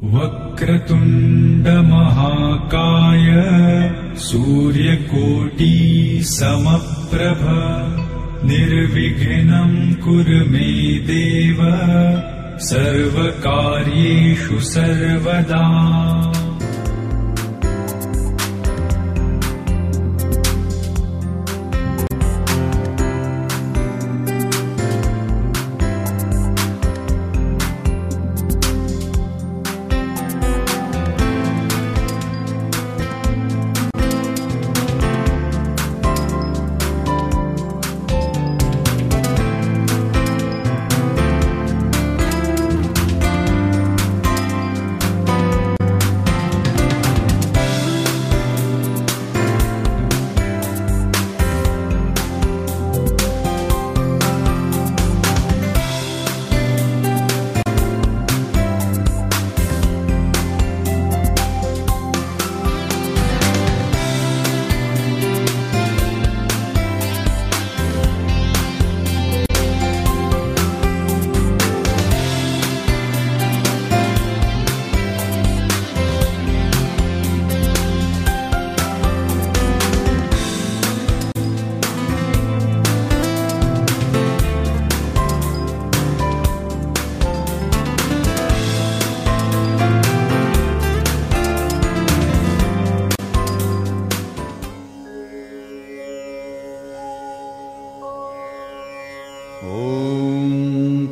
वक्रतुण्ड महाकाय सूर्यकोटि समप्रभ निर्विघ्नं कुरु मे देव सर्वकार्येषु सर्वदा।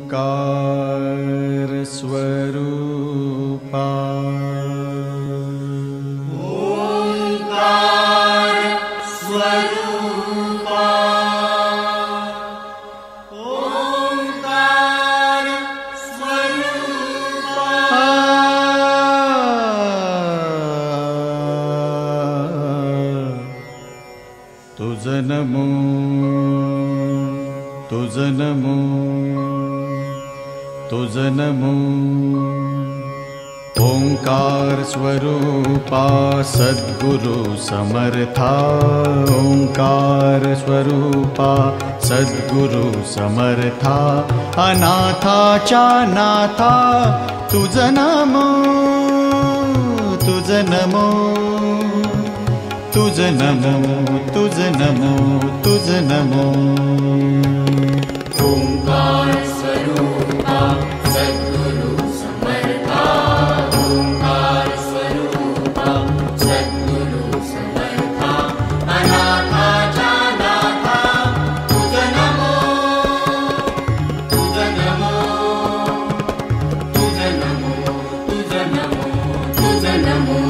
ओंकार स्वरूपा ओंकार स्वरूपा ओंकार स्वरूपा तुझ नमो तुझ नमो तुझ नमो। ओंकार स्वरूपा सद्गुरु समर्था ओंकार स्वरूपा सद्गुरु समर्था अनाथाच्या नाथा तुझ नमो तुझ नमो तुझ नमो तुझ नमो तुझ नमो। ओंकार स्वरूपा सद्गुरु समर्था ओंकार स्वरूपा सद्गुरु समर्था अनाथाच्या नाथा तुझ नमो तुझ नमो तुझ नमो तुझ नमो तुझ नमो।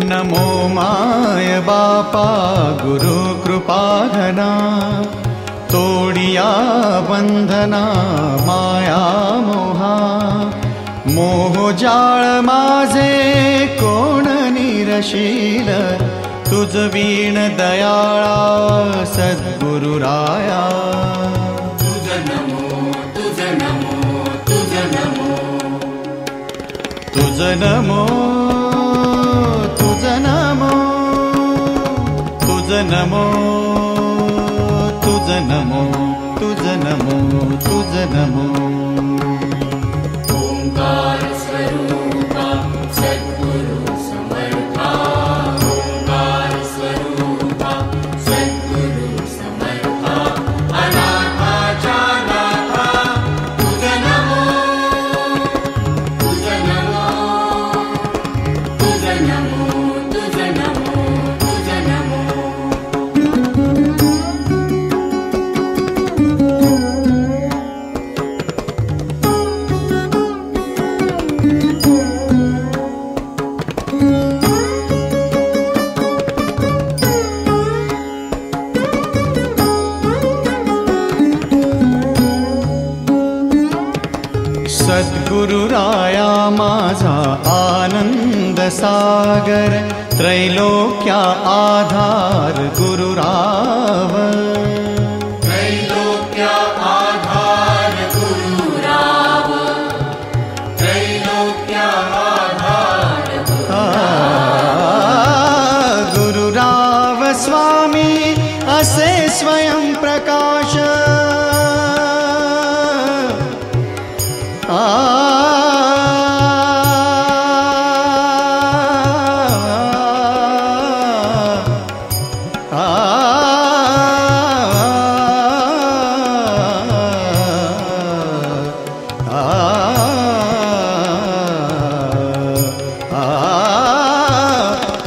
नमो माय बापा गुरु कृपा घना तोडिया बंधना माया मोहा मोह जाळ माझे कोण निरशील तुझ वीण दयाळा सद्गुरु राया तुझ नमो तुझ नमो तुझ नमो तुझ नमो तुझ नमो तुझ नमो तुझ नमो तुझ नमो तुझ नमो। ओंकार स्वरूपा सद्गुरु समर्था ओंकार स्वरूपा सद्गुरु समर्था अनाथाच्या नाथा तुझ नमो तुझ नमो तुझ नमो तुझ नमो तुझ नमो। सागर त्रैलोक्या आधार गुरुराव त्रैलोक्या आधार गुरुराव त्रैलोक्या आधार गुरुराव स्वामी असे स्वयं प्रकाश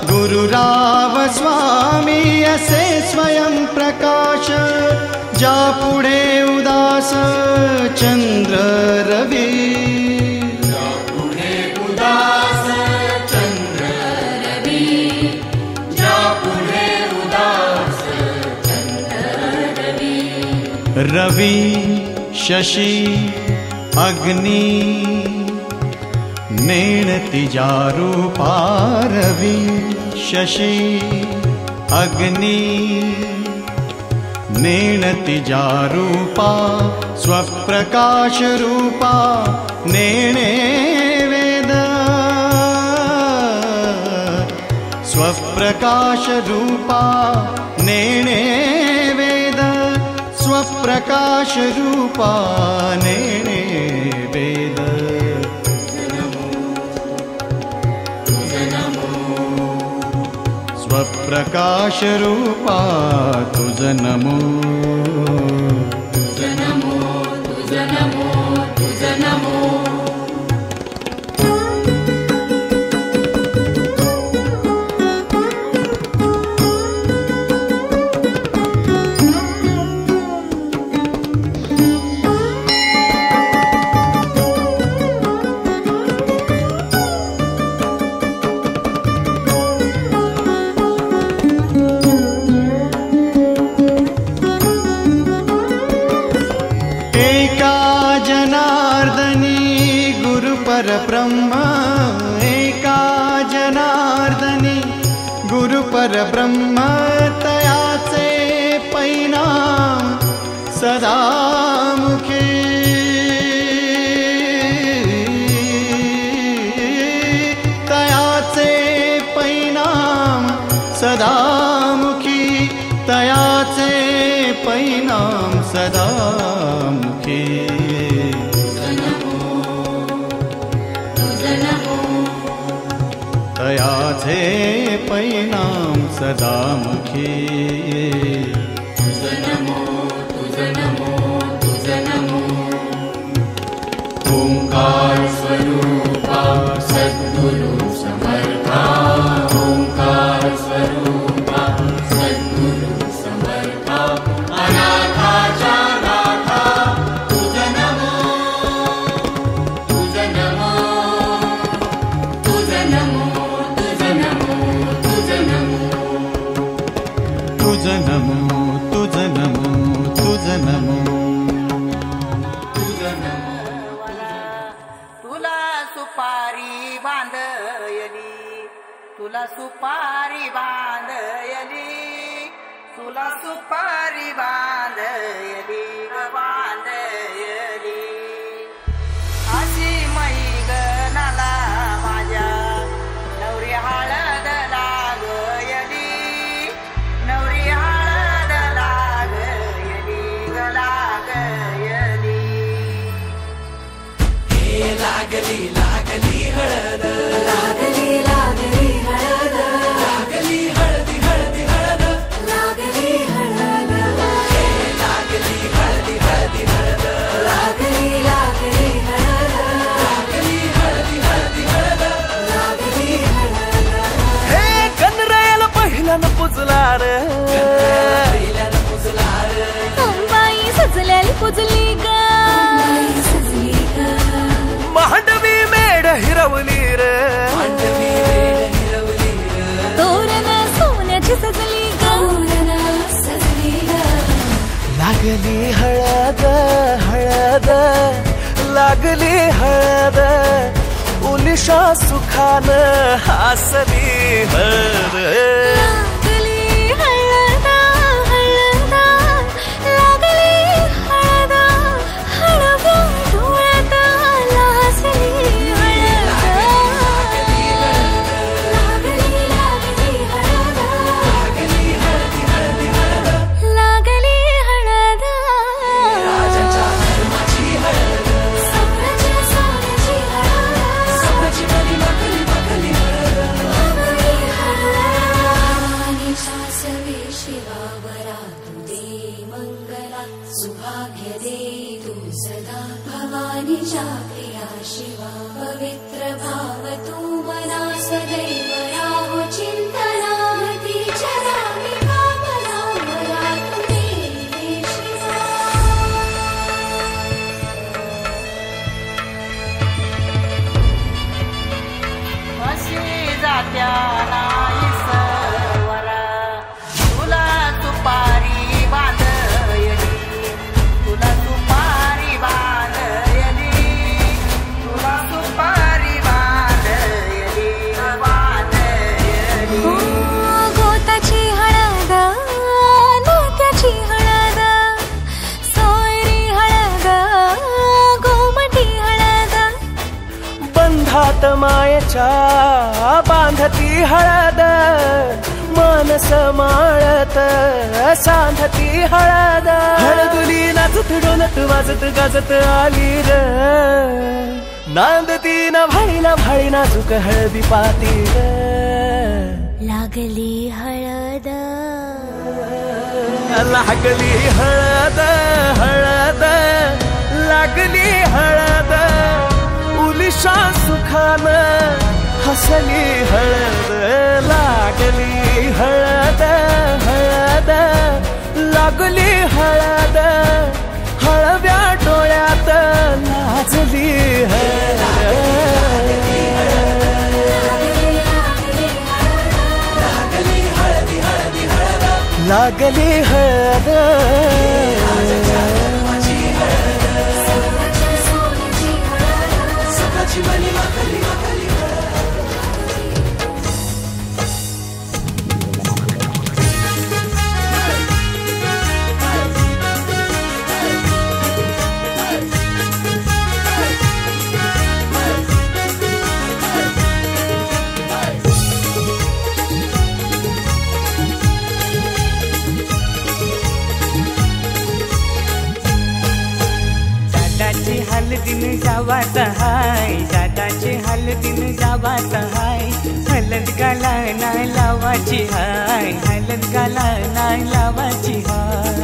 गुरुराव स्वामी असे स्वयं प्रकाश जा पुढे उदास चंद्र रवी जा पुढे उदास चंद्र रवी जा पुढे उदास चंद्र रवी रवि शशि अग्नि नेणति जारूपा रवि शशि अग्नि नेणति जारूपा स्वप्रकाश रूपा नेणे वेद स्वप्रकाश रूपा नेणे वेद स्वप्रकाश रूपा नेणे वेद स्वप्रकाश रूपा तुझ नमो तुझ नमो तुझ नमो तुझ नमो ब्रह्म एका जनार्दनी गुरु परब्रह्म तयाचे परिणाम सदा मुखी तयाचे परिणाम सदा मुखी तयाचे परिणाम सदा मुखी तयाचे परिणाम सदा मुखी तुझ नमो तुझ नमो तुझ नमो ओंकार स्वरूपा सद्गुरु समर्था ओंकार स्वरूपा सद्गुरु समर्था अनाथाचा नाथा तुझ नमो तुझ नमो तुझ नमो तुझ नमो तुझ नमो तुझ नमो तुझ नमो तुझ नमो तुला सुपारी बांधयली तुला सुपारी बांधयली तुला सुपारी बांधयली ग बांधयली अशी मैगनाला माझ्या नवरी हळद लागयली नवरी हळद लागयली ग लागयली हे लागली लागली हळद लागली लागली हळद लागली हळदी हळदी हळद लागली हळद हे लागली हळदी हळदी हळद लागली लागली हळद लागली हळदी हळदी हळद लागली हळद हे कनरायाला पहिल्यानं पुजला रे पहिल्यानं पुजला रे बाई सजल्याली पुजली ग सजली ग मांडवी मेढ हिरवली रे मांडवी मेढ हिरवली ग तोरण सोन्याची सजली ग तोरण सजली ग लागली हळद हळद लागली हळद उलिश उलिशा सुखान हसली हळद लागली हळदा हळदा लागली हळदा हळव्या डोळ्यात लाजली हळद लागली लागली हळदा लागली हळदा राजाच्या धर्माची हळद सोन्याची सोन्याची हळद सोन्याची बरी मखली मखली हळद लागली हळद शासवे शिवावरा तू दे मंगला सुभाग्य दे तू सदा भवानीच्या प्रिया शिवा पवित्र भाव तू मना सदैव राहो चिंतना तीच्या नामी भावना मला तू दे शिवा अशी जात्या नाही सवरा तुला सुपारी बांधयली तुला सुपारी बांधयली तुला सुपारी बांधयली बांधयली गोताची हळद नात्याची हळद सोयरी हळद गोमटी हळद बंधात मायेच्या बांधती हळद मानस माळत सांधती हळद हळदुली नाचत डोलत वाजत गाजत आली र नांदती ना भाळी नाजूक हळदी पातील लागली हळद लागली हळद हळद लागली हळद उलिशा सुखान हसली हळद लागली हळद हळद लागली हळद हळव्या डोळ्यात लाजली हळद लागली हळद दादाचे हलदीन जावात हाय दादाचे हलदीन जावात हाय हलद गाला नाही लावाची हाय हलद गाला नाही लावाची हाय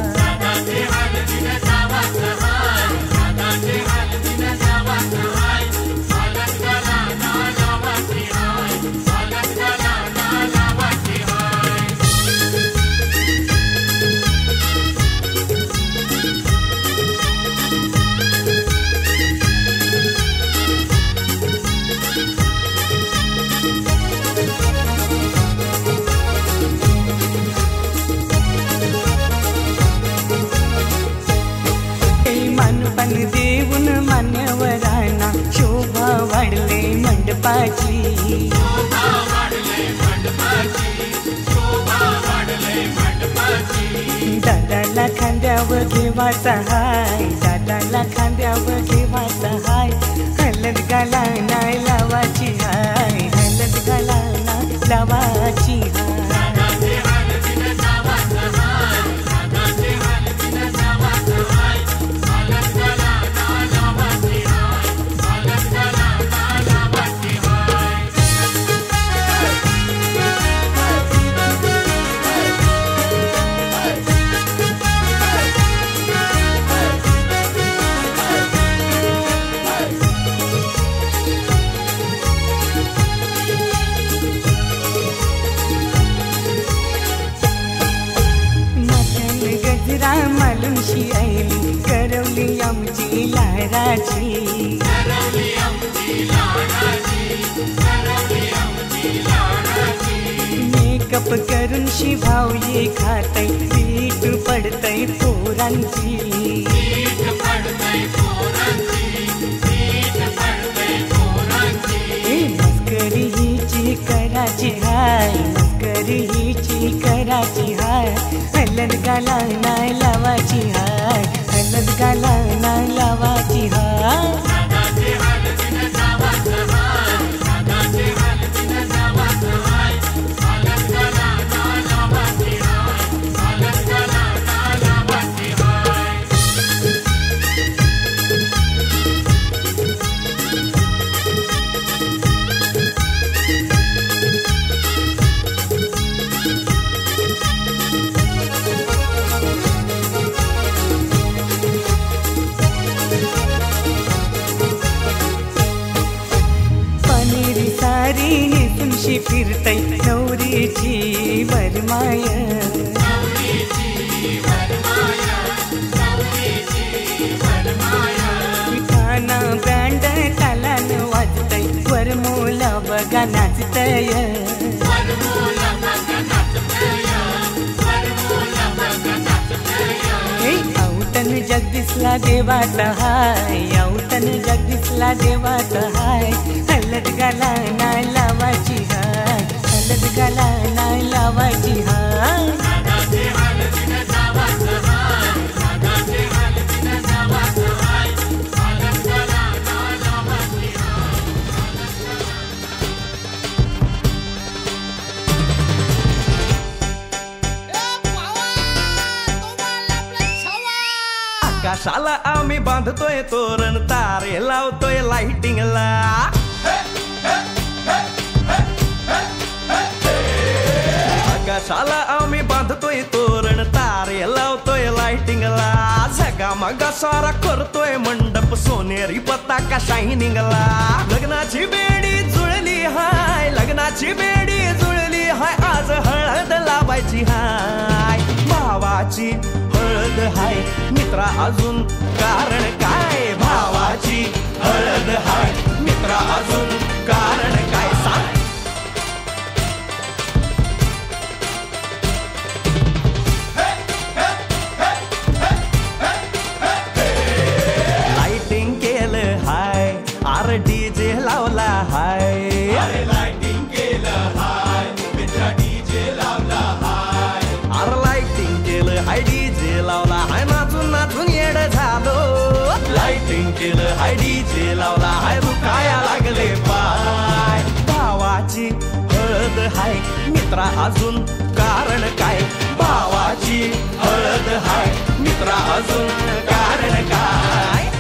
मानपण देऊन मान्यवरांना शोभा वाढले मंडपाची दादाला खांद्यावर घेवाचा हाय दादाला खांद्यावर घेवाचा हाय हलद गाला नाही लावाची हाय हलद गाला नाही लावाची हाय मालुशी आईली करवली आमची लाडाची मेकअप करून शिभाव ये खातय पीठ पडतय पोरांची लावाची हाय हलद गाला नाही लावाची हाय हलद गाला नाही लावाची हाय तुमशी फिरतय नवरीची वरमाय गाना बँड तालान वाजतय वरमोला बघा नाचतय औतन जगदीशला देवाचा हाय औतन जगदीशला देवाचा हाय हलद गाला नाही लावाची हाय हलद गाला नाही लावाची हाय आकाशाला आम्ही बांधतोय तोरण तारे लावतोय लाइटिंगला आकाशाला आम्ही बांधतोय तोरण तारे लावतोय लाइटिंगला झगामगा सारा करतोय मंडप सोनेरी पताका शायनिंगला लग्नाची बेडी जुळली हाय लग्नाची बेडी जुळली हाय आज हळद लावायची हाय भावाची हळद हाय मित्रा अजून कारण काय भावाची हळद हाय मित्रा अजून कारण काय सांग लाइटिंग केलं हाय आर डीजे लावला हाय लाइटिंग केलं हाय मित्रा डीजे लावला हाय आर लाइटिंग केलं हाय डीजे लावला हाय नाचून नाचून येड झालो लाइटिंग केलं हाय डीजे लावला हाय रुकाया लागले पाय भावाची हळद हाय मित्रा अजून कारण काय भावाची हळद हाय मित्रा अजून कारण काय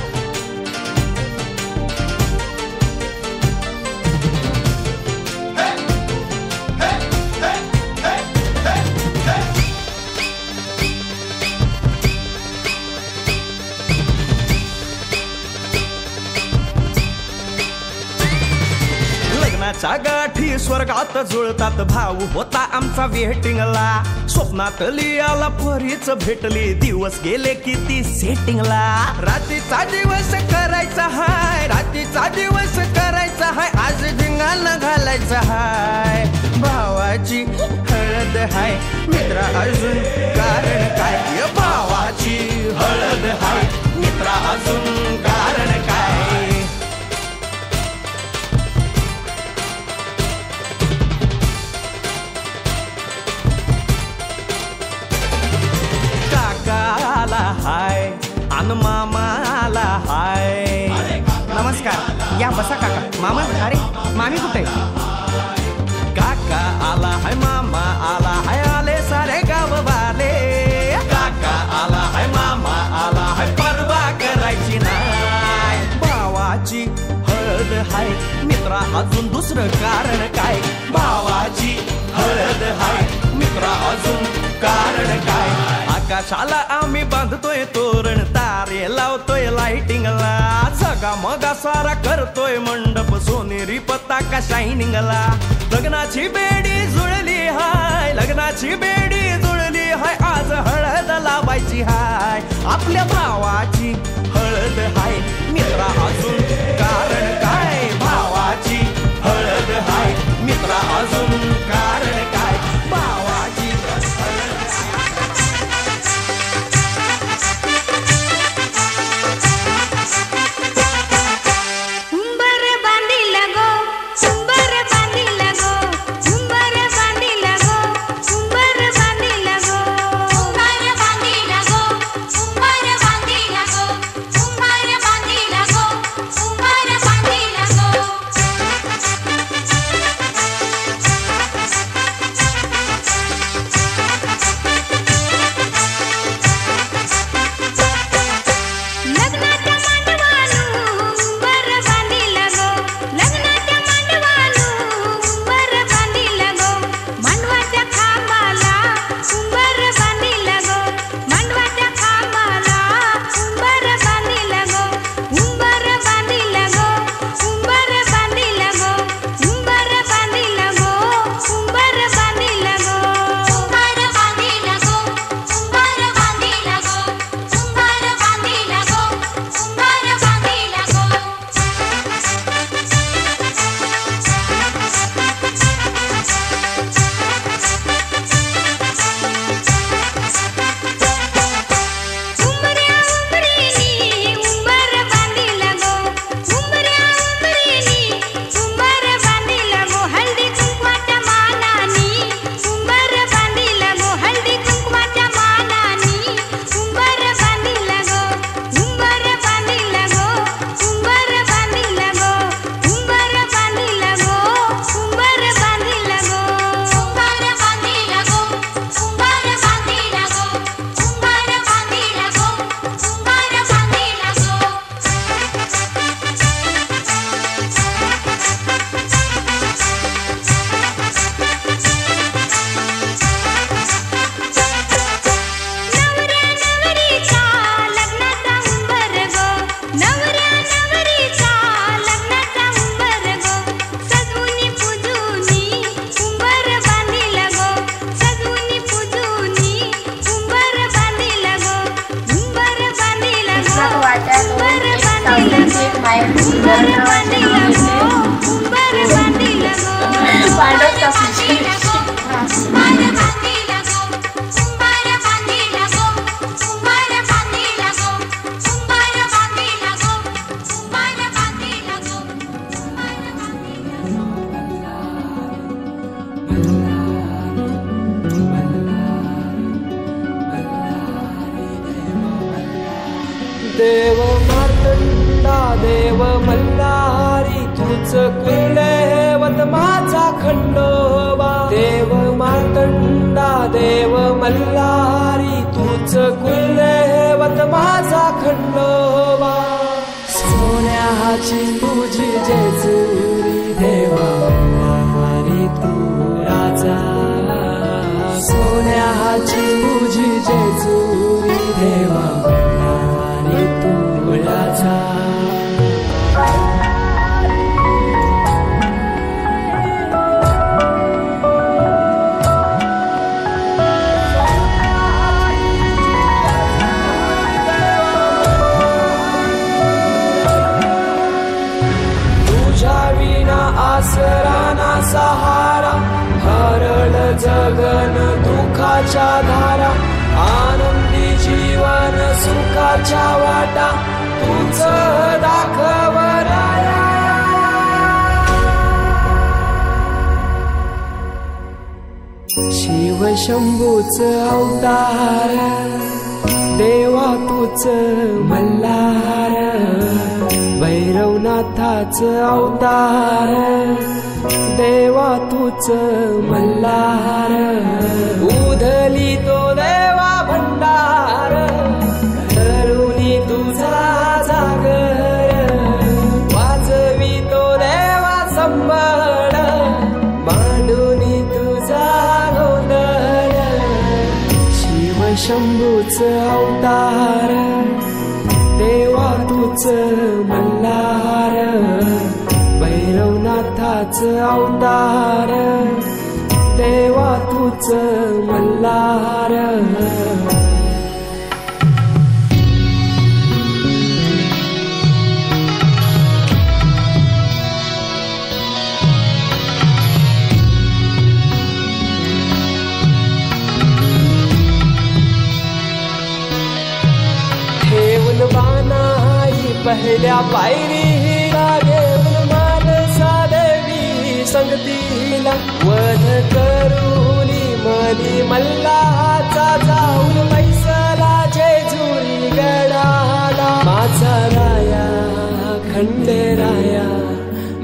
लग्नाच्या गाठी स्वर्गात जुळतात भाऊ होता आमचा वेटिंगला स्वप्नात लियाला परीच भेटली दिवस गेले किती सेटिंगला रात्रीचा दिवस करायचा हाय रात्रीचा दिवस करायचा हाय आज धिंगाणा घालायचा हाय भावाची हळद हाय मित्रा अजून कारण काय भावाची हळद हाय मित्रा अजून कारण काय हाय अन मामाला हाय नमस्कार या बसा काका मामा अरे मामी कुठे काका आला हाय मामा आला हाय आले सारे गाव वाले काका आला हाय मामा आला हाय परवा करायची नाय भावाची हळद हाय मित्रा अजून दुसरं कारण काय भावाची हळद हाय मित्रा अजून कारण काय आकाशाला आम्ही बांधतोय तोरण तारे लावतोय लाइटिंगला झगामगा सारा करतोय मंडप सोनेरी पताका शायनिंगला लग्नाची बेडी जुळली हाय लग्नाची बेडी जुळली हाय आज हळद लावायची हाय आपल्या भावाची हळद हाय मित्रा अजून कारण काय भावाची हळद हाय मित्रा अजून कारण काय भावाची झुंबर बांधी लगो देव मार्तंडा देव मल्हारी तूच कुलदैवत माझा खंडोबा देव मार्तंडा देव मल्हारी तूच कुलदैवत माझा खंडोबा सोन्याची तुझी जेजुरी देवा मल्हारी तू राजा सोन्याची तुझी जेजुरी देवा आसराना सहारा हरळ जगन दुःखाच्या धारा आनंदी जीवन सुखाच्या वाटा तूच दाखव राया शिव शंभूच अवतार देवा तूच मल्हार भैरवनाथाच अवतार देवा तूच मल्हार उधली तो देवा भंडार करुणी तुझा जागर वाजवी तो देवा संबळ मांडुनी तुझा गोंधळ शिव शंभूच अवतार देवा तूच मल्हार भैरवनाथाच अवतार देवा तूच मल्हार बानाई पहिल्या पायरीला घेऊन मानसा देवी संगतीला वध करूनी मनी मल्हाचा जाऊन मैसला जेजुरी गडाला माझा राया खंडेराया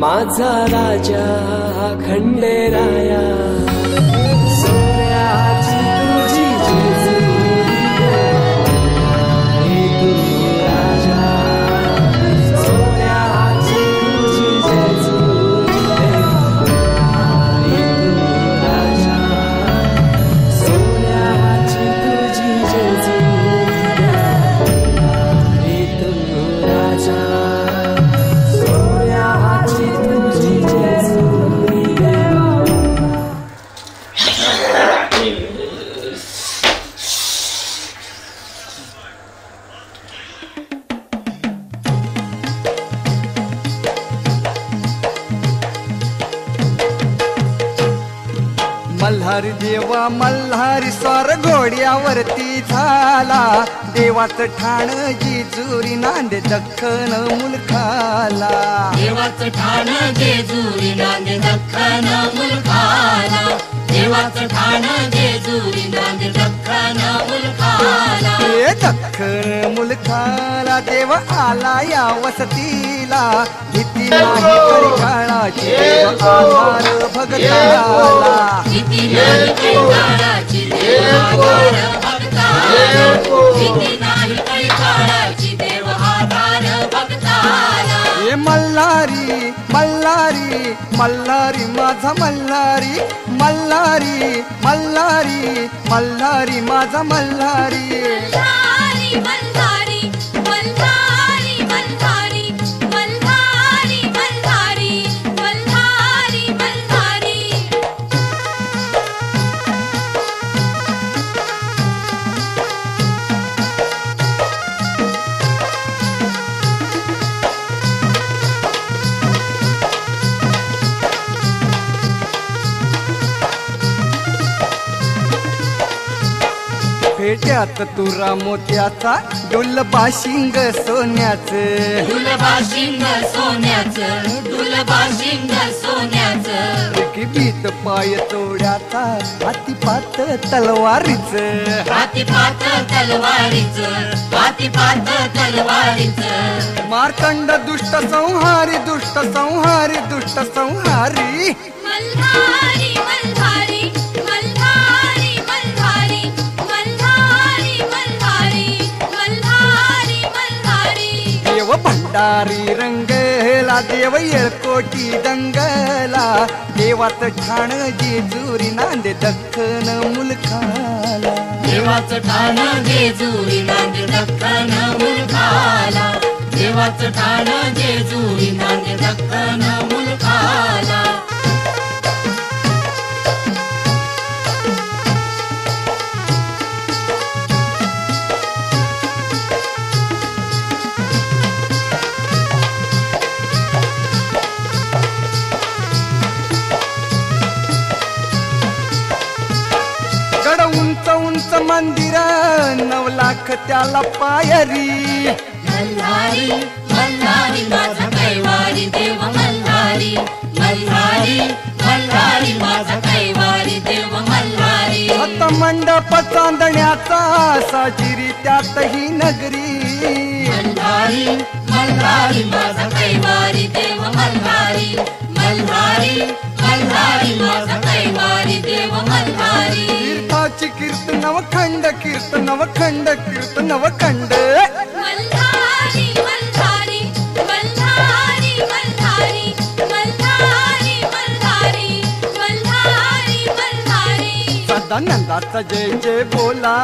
माझा राजा खंडेराया सोन्याची तुझी जेजुरी मल्हारी देवा मल्हारी स्वार घोड्यावरती झाला देवाचं ठाण जेजुरी नांदे दख्खन मुलखाला देवाचं ठाण जेजुरी नांदे दख्खन मुलखाला देवाचं ठाण जेजुरी नांदे दख्खन मुलखाला हे दख्खन मुलखाला देव आला या वसतीला भीती नाही परिकाळाची देव आधार भगताला भीती नाही परिकाळाची देव आधार भगताला भीती नाही परिकाळाची देव आधार भगताला हे मल्हारी मल्हारी मल्हारी माझा मल्हारी मल्हारी मल्हारी मल्हारी माझा मल्हारी मल्हारी मल्हारी मल्हारी मल्हारी मल्हारी मल्हारी मल्हारी मल्हारी पेट्यात तुरा मोत्याचा डुलबा शिंग सोन्याचं डुलबा शिंग सोन्याचं डुलबा शिंग सोन्याचं भीत पाय तोड्याचा हातीपात तलवारीच हातीपात तलवारीचं हातीपात तलवारीचं मार्कंड दुष्ट संहारी दुष्ट संहारी दुष्ट संहारी मल्हारी मल्हारी मल्हारी मल्हारी मल्हारी मल्हारी मल्हारी मल्हारी देव भंडारी रंगला देव येळकोटी दंगला देवाच ठाण जेजुरी नांदे दख्खन मुलखाला देवाचं ठाण जेजुरी नांदे दख्खन मुलखाला देवाचं ठाण जेजुरी नांदे दख्खन मुलखाला गड उंच उंच मंदिर 9 लाख त्याला पायरी मल्हारी मल्हारी माझा कैवारी देव मल्हारी मल्हारी मल्हारी माझा कैवारी देव मल्हारी हत मंडप चांदण्याचा साजिरी त्यातही नगरी मल्हारी मल्हारी माझा कैवारी देव मल्हारी मल्हारी मल्हारी माझा कैवारी देव मल्हारी तीर्थाची कीर्तन नवखंड कीर्तन नवखंड कीर्तन नवखंड मल्हारी मल्हारी मल्हारी मल्हारी मल्हारी मल्हारी मल्हारी मल्हारी सदानंदाचा जय जय बोला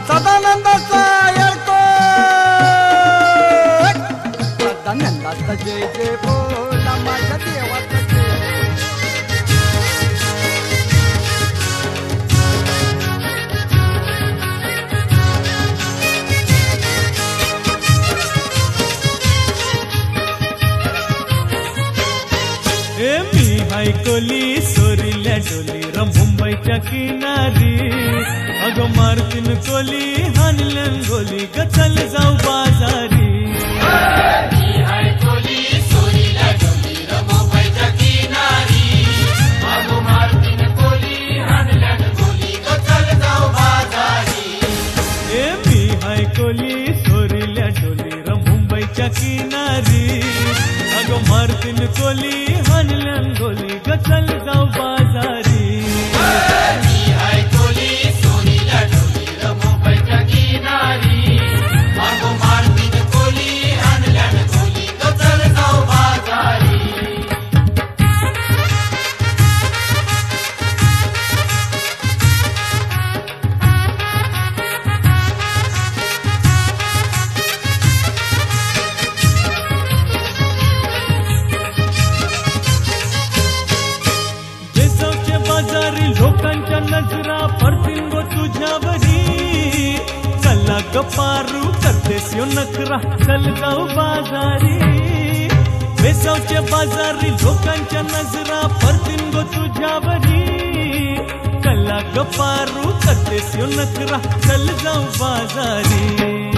सदानंदाचा येळको सदानंदाचा जय जय बोला माझ्या देवाचा जय मी हायकोली सोरील्या डोली र मुंबईच्या किनारी अगं मारतीन कोली हानलन गोली ग चल जाऊ बाजारी मी हायकोली सोरील्या डोली र मुंबईच्या किनारी अगं मारतीन कोली हानलन गोली ग चल जाऊ बाजारी लोकांच्या नजरा पडतील गो तुझ्यावरी चला गपारू करतेस यो नखरा चल जाऊ बाजारी बेसावच्या बाजारी लोकांच्या नजरा पडतील गो तुझ्यावरी चला गपारू करतेस यो नखरा चल जाऊ बाजारी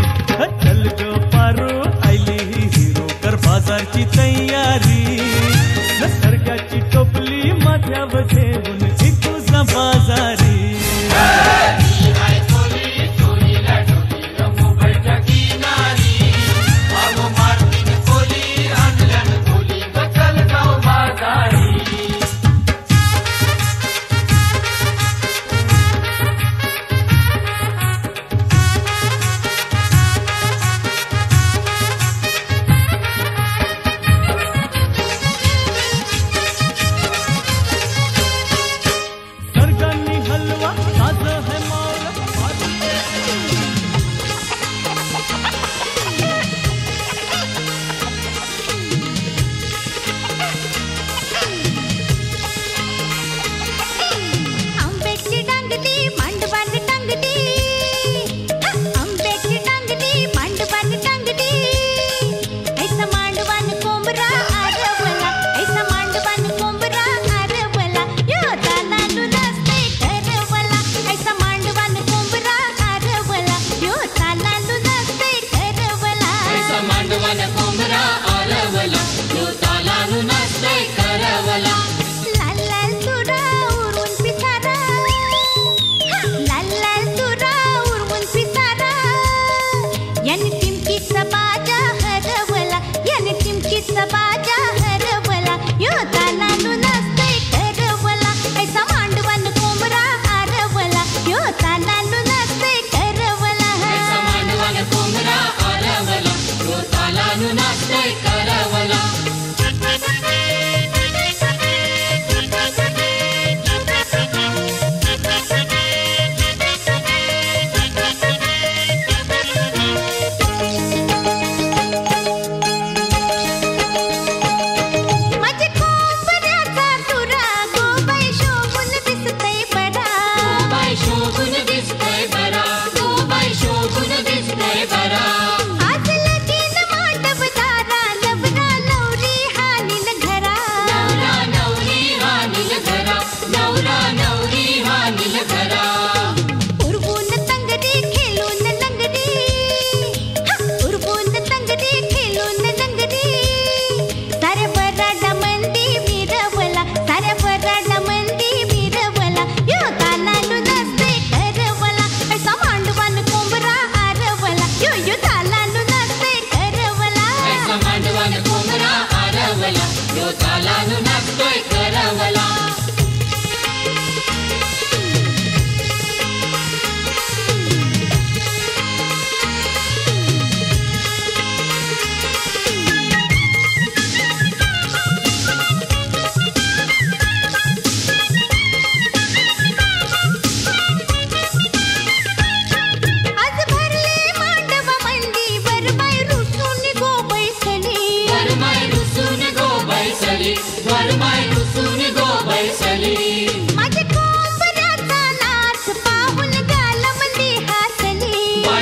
चल गपारू आयली ही हिरो कर बाजारची तयारी नसर्गाची टोपली माथ्यावर ठेवून तुझा बाजारी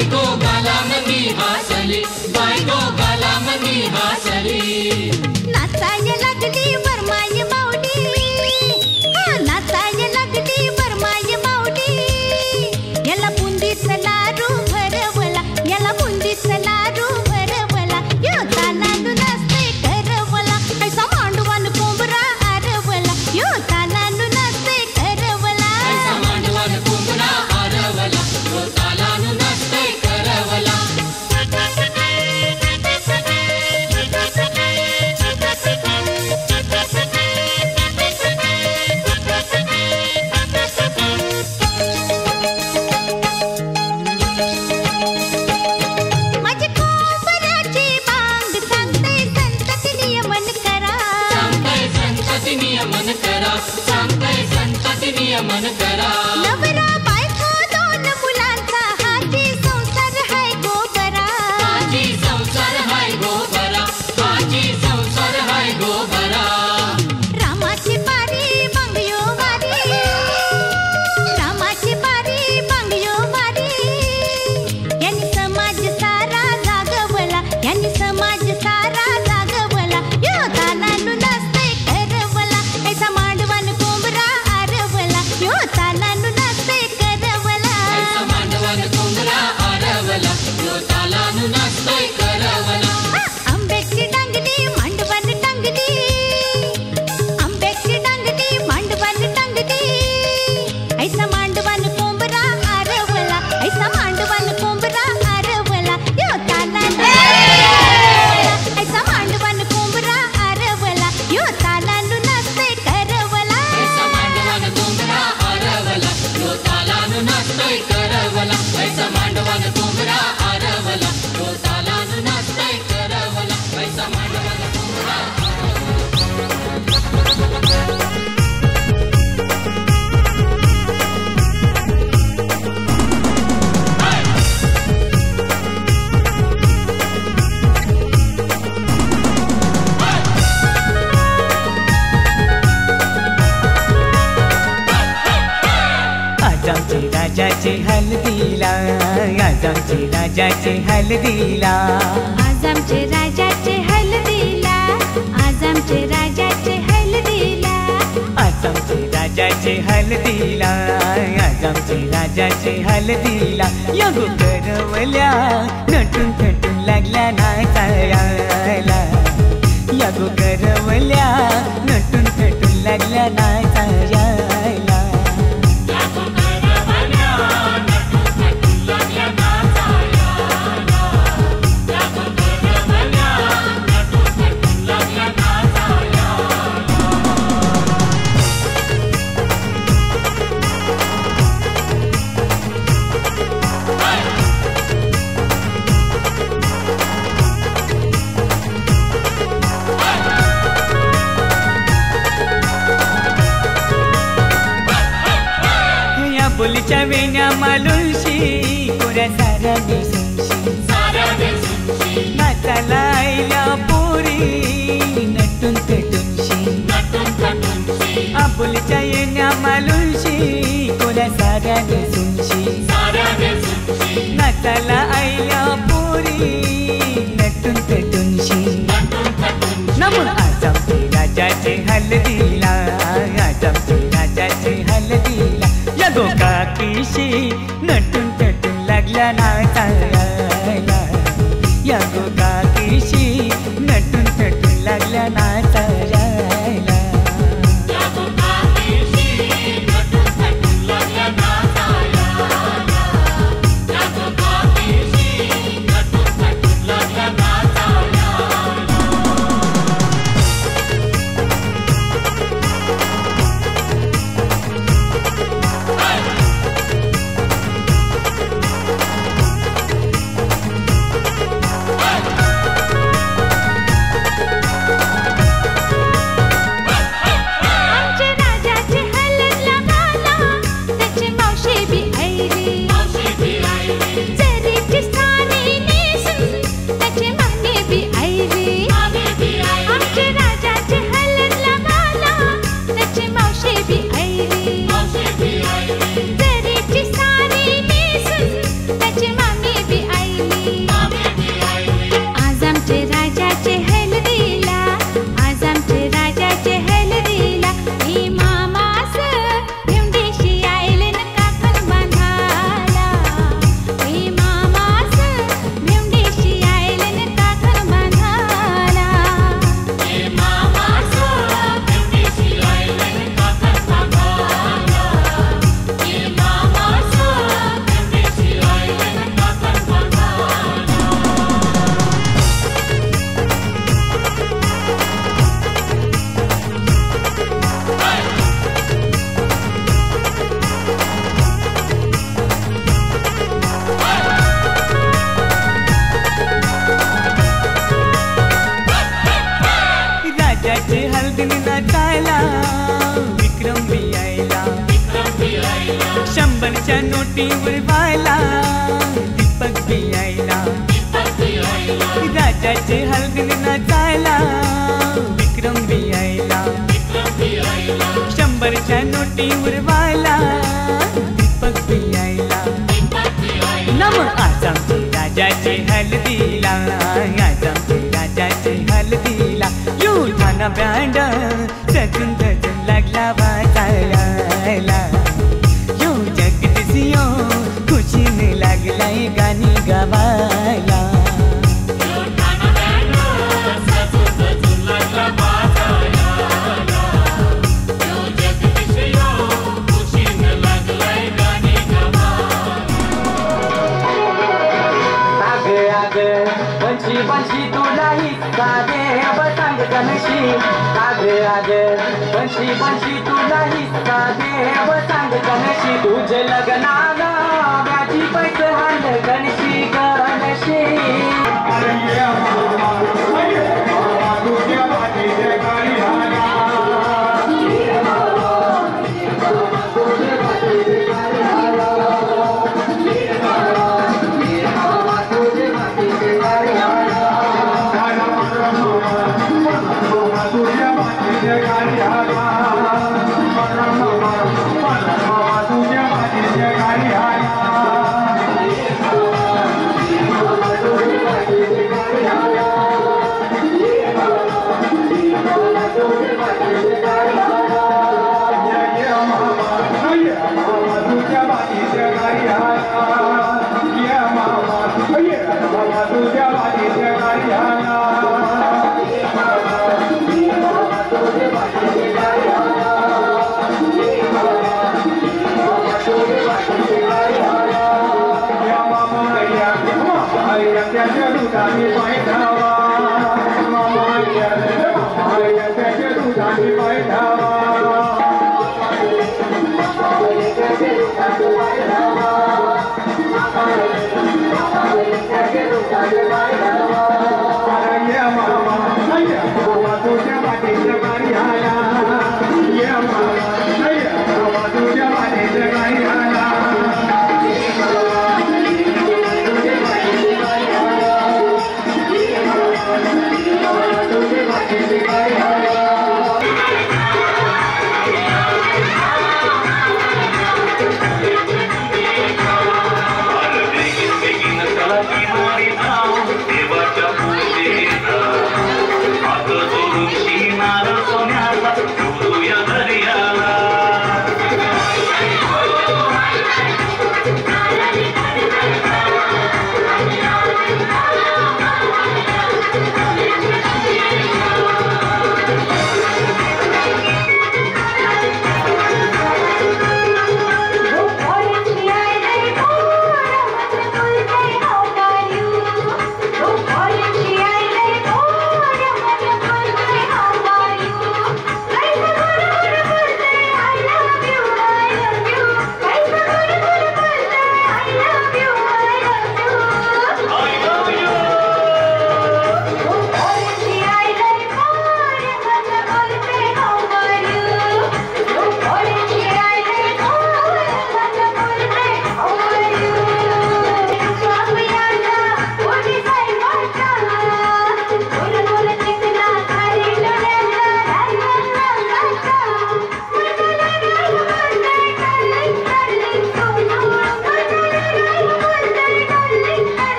बायको गालामनी हासली, बायको गालामनी हासली. नाचाय लागली बरमाय माऊली, नाचाय लागली बरमाय माऊली. याला बुंदीचा लाडू भरवला, याला बुंदीचा लाडू भरवला. यो तालाडू नसते करवला, ऐसा मांडवान कोंबरा आरवला. यो तालाडू नसते करवला, ऐसा मांडवान कोंबडा आरवला. यो तालानु नसते करवला. माझी कोंबऱ्याची बांग सांगते संतती नियमन करा. सांगताय संतती नियमन करा, सांगताय संतती नियमन करा. नवरा बायको दोन मुलांचा हाती संसार हाय गो बरा. आजी संसार हाय गो बरा, आजी संसार हाय गो बरा. रामाची पारी बांगयो वारी, रामाची पारी बांगयो वारी. यांनी समाज सारा जागवला, यांनी समाज सारा जागवला. यो तालाडू नसते करवला, ऐसा मांडवान कोंबरा आरवला. यो तालाडू नसते करवला, ऐसा मांडवान कोंबडा आरवला. यो तालानु नसते करवला. आंब्याची डांगली मांडवान टांगली, आंब्याची डांगली मांडवान टांगली. ऐसा मांडवान कोंबरा आरवला, ऐसा मांडवान कोंबरा आरवला. यो तालाडू ऐसा मांडवान कोंबरा आरवला. यो तालाडू नसते करवला, ऐसा मांडवान कोंबडा आरवला. यो तालानु नसते करवला. ऐसा मांडवान कोंबडा आरवला. यो तालानु नसते करवला. ऐसा मांडवान कोंबडा आज आमचे राजाचे हल्दीला, आज आमचे राजाचे हल्दीला. आज आमचे राजाचे हल्दीला, आज आमचे राजाचे हल्दीला. आज आमचे राजाचे हल्दीला, आज आमचे राजाचे हल्दीला. यगो करवल्या नटून थटून लागल्या नाचायला. यगो करवल्या नटून थटून लागल्या नाचायला. बोलीच्या वेण्या मालुलशी कोऱ्या साऱ्या दिसूनशी, नाचायला आयल्या पोरी नटून पेटूनशी. आपुलीच्या येण्या मालुलशी कोऱ्या साऱ्या दिसूनशी, नाचायला आयल्या पोरी नटून पेटूनशी. नमून आज आमचे राजाचे हल्दीला, आज आमचे राजाचे हल्दीला. यगो काकीशी नटून पेटून लागल्या नाचायला. यगो काकीशी नटून पेटून लागल्या नाचायला. शंभरच्या नोटीवर व्हायला दीपक बी यायला राजाचे हलगीने नाचायला विक्रम बी यायला शंभरच्या नोटीवर व्हायला दीपक बी यायला नम आज आमचे राजाचे हलदीला आज आमचे राजाचे हलदीला युद्धाना बँड सजून सजून लागला वाजायला यो जगदीशियो खुशीने लागलाय गाणी गावायला बंशी बंशी तुला हिस्सा देव सांग गणशी आगे आगे बंशी बंशी तुला हिस्सा देव सांग गणशी तुझे लग्नाला व्याजी पैसे हाल गणशी गणशी तुझ्या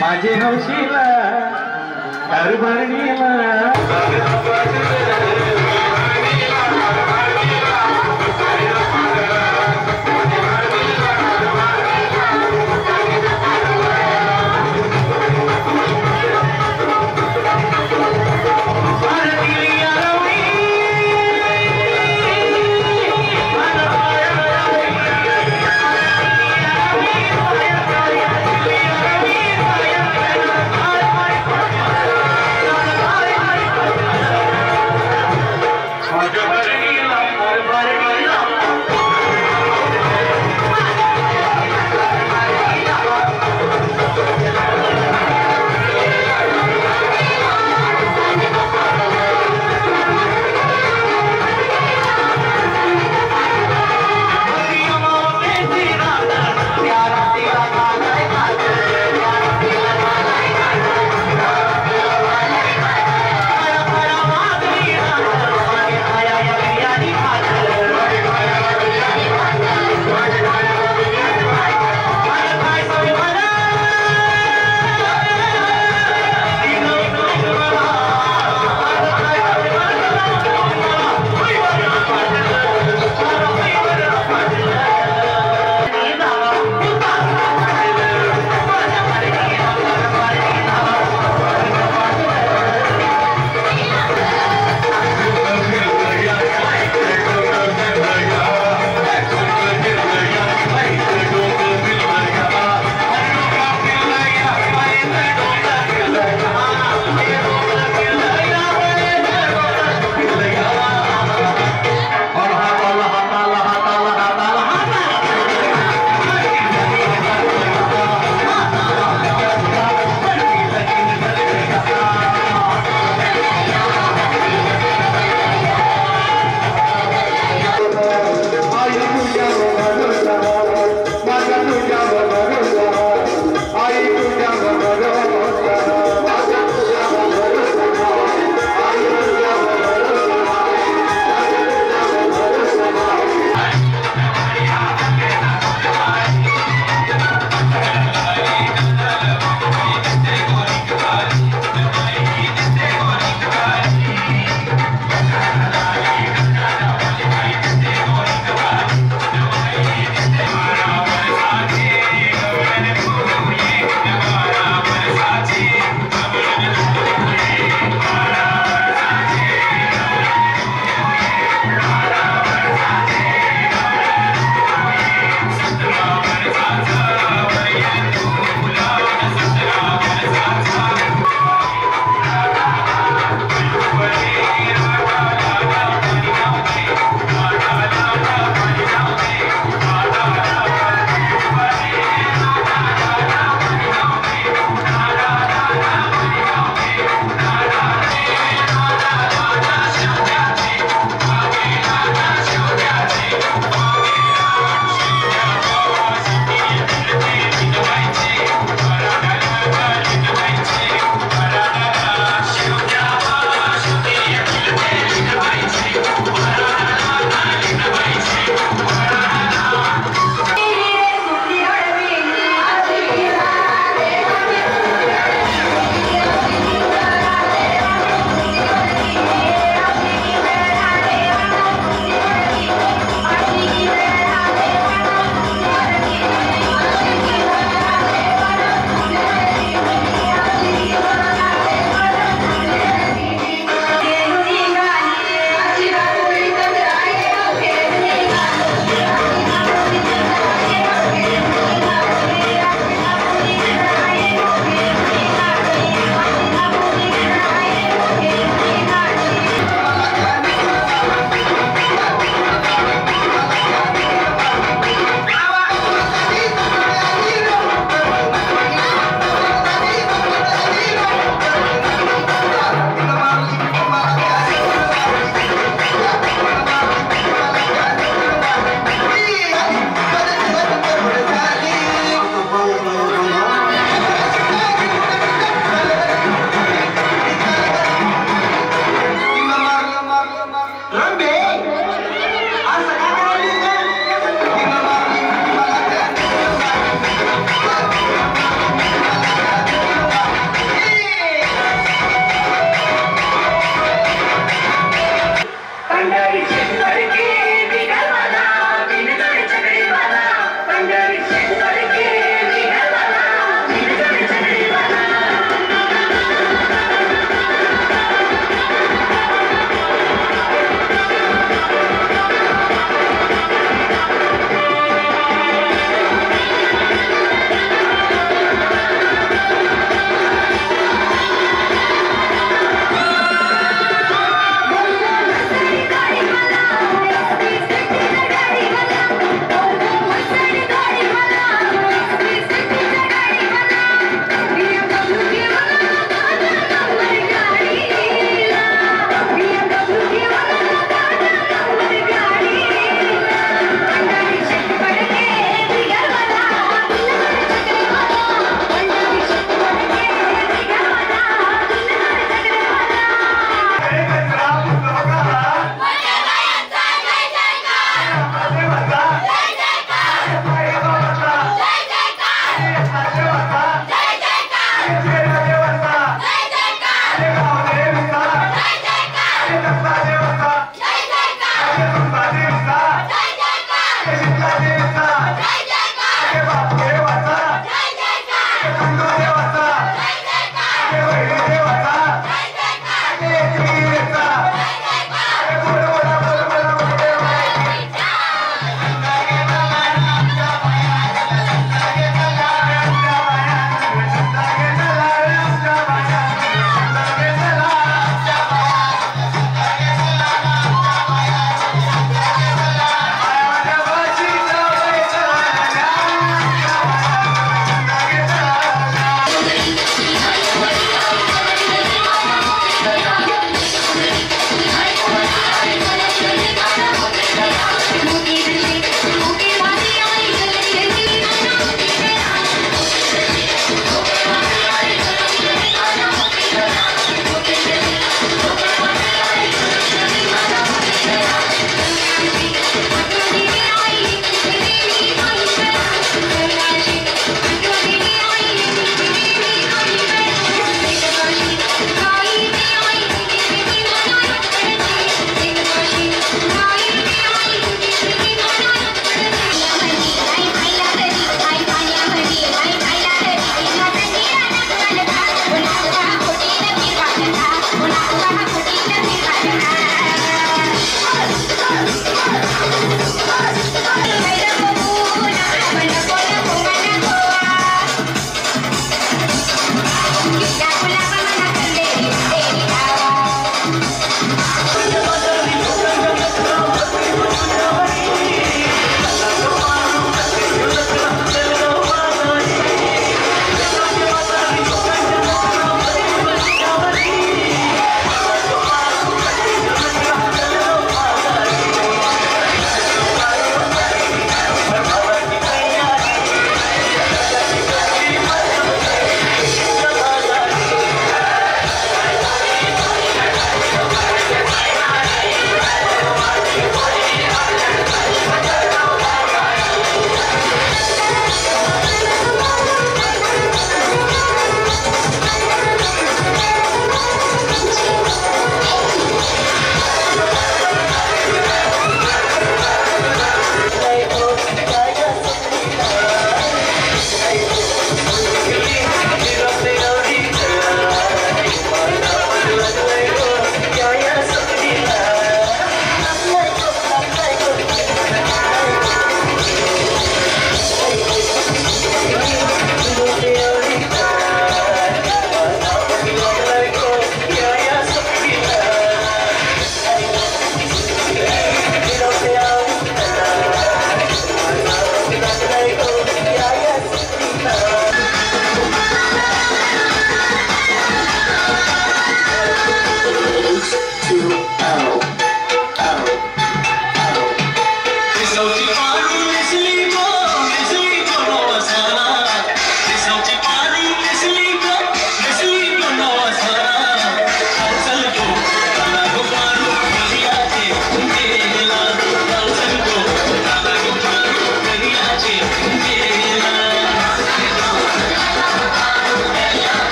माझे हौशीला हरभरणीला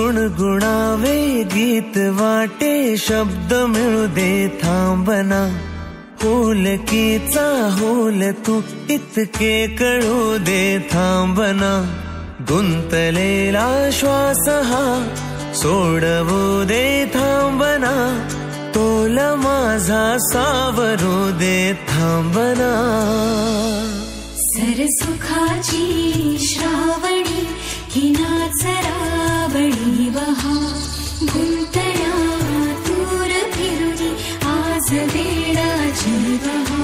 गुणगुणावे गीत वाटे शब्द मिळू दे थांबना होलकीचा होल तू इतके कळू दे थांबना गुंतलेला श्वास हा सोडवू दे थांबना तोल माझा सावरू दे थांबना सरसुखाची श्रावणी ही नाचरावणी बहा गुंतल्या दूर फिरुनी आज वेडाची बहा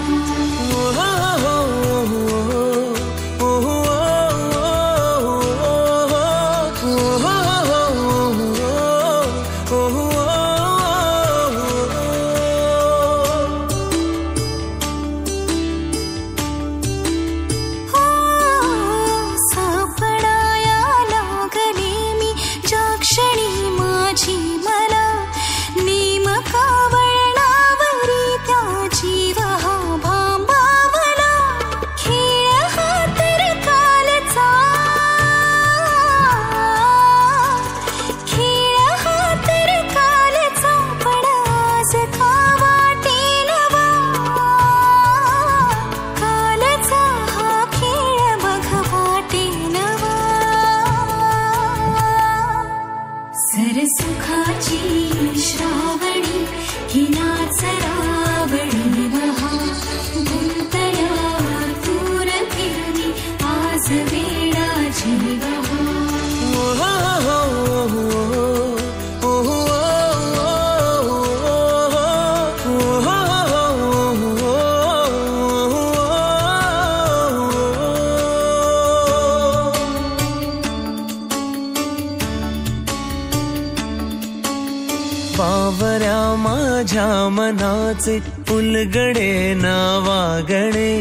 बावऱ्या माझ्या मनाचे उलगडे नावागणे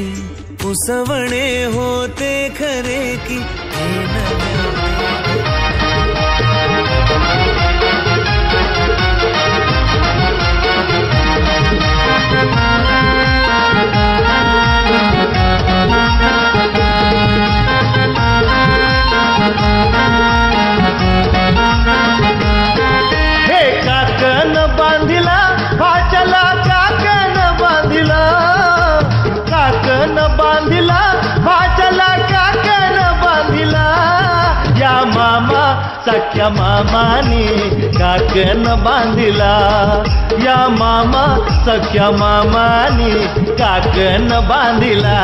उसवणे होते खरे की बांधिला भाचला काकन बांधिला काकन बांधिला भाचला काकन बांधिला या मामा सख्या मामानी काकन बांधिला या मामा सख्या मामानी काकन बांधिला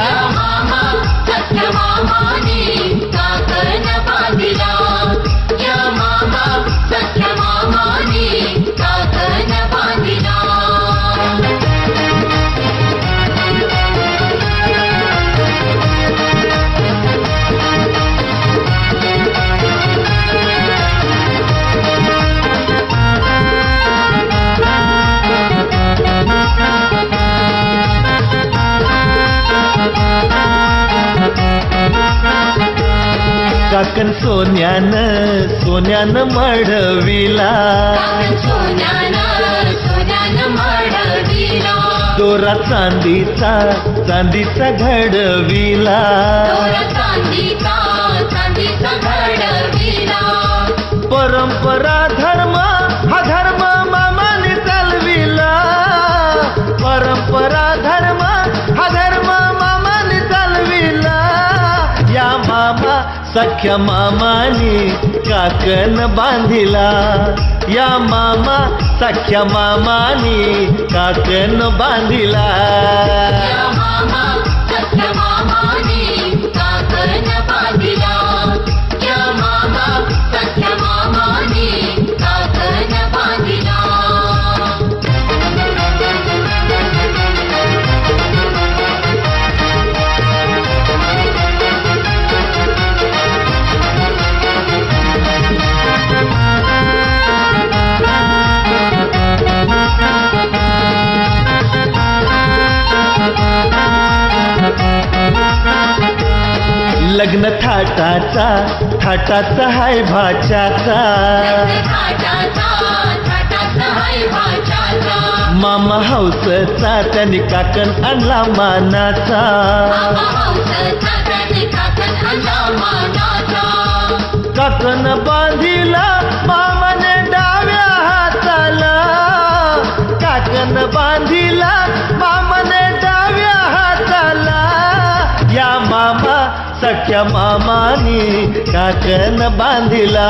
या मामा सख्या मामानी काकन बांधिला या मामा सख्या मामानी काकन बांधिला काकन सोन्यान मडविला दोरा चांदीचा घडविला परंपरा धर्म हा धर्म मामाने चालविला परंपरा धर्म हा धर्म मामाने चालविला या मामा सख्या मामानी काकन बांधिला या मामा सख्या मामानी काकन बांधिला या मामा सख्या मामानी काकन बांधिला या मामा सख्या मामानी काकन बांधिला लग्न थाटाचा हाय भाच्याचा मामा हौसचा त्याने काकन आणला मानाचा काकन बांधिला सख्या मामानी काकन बांधिला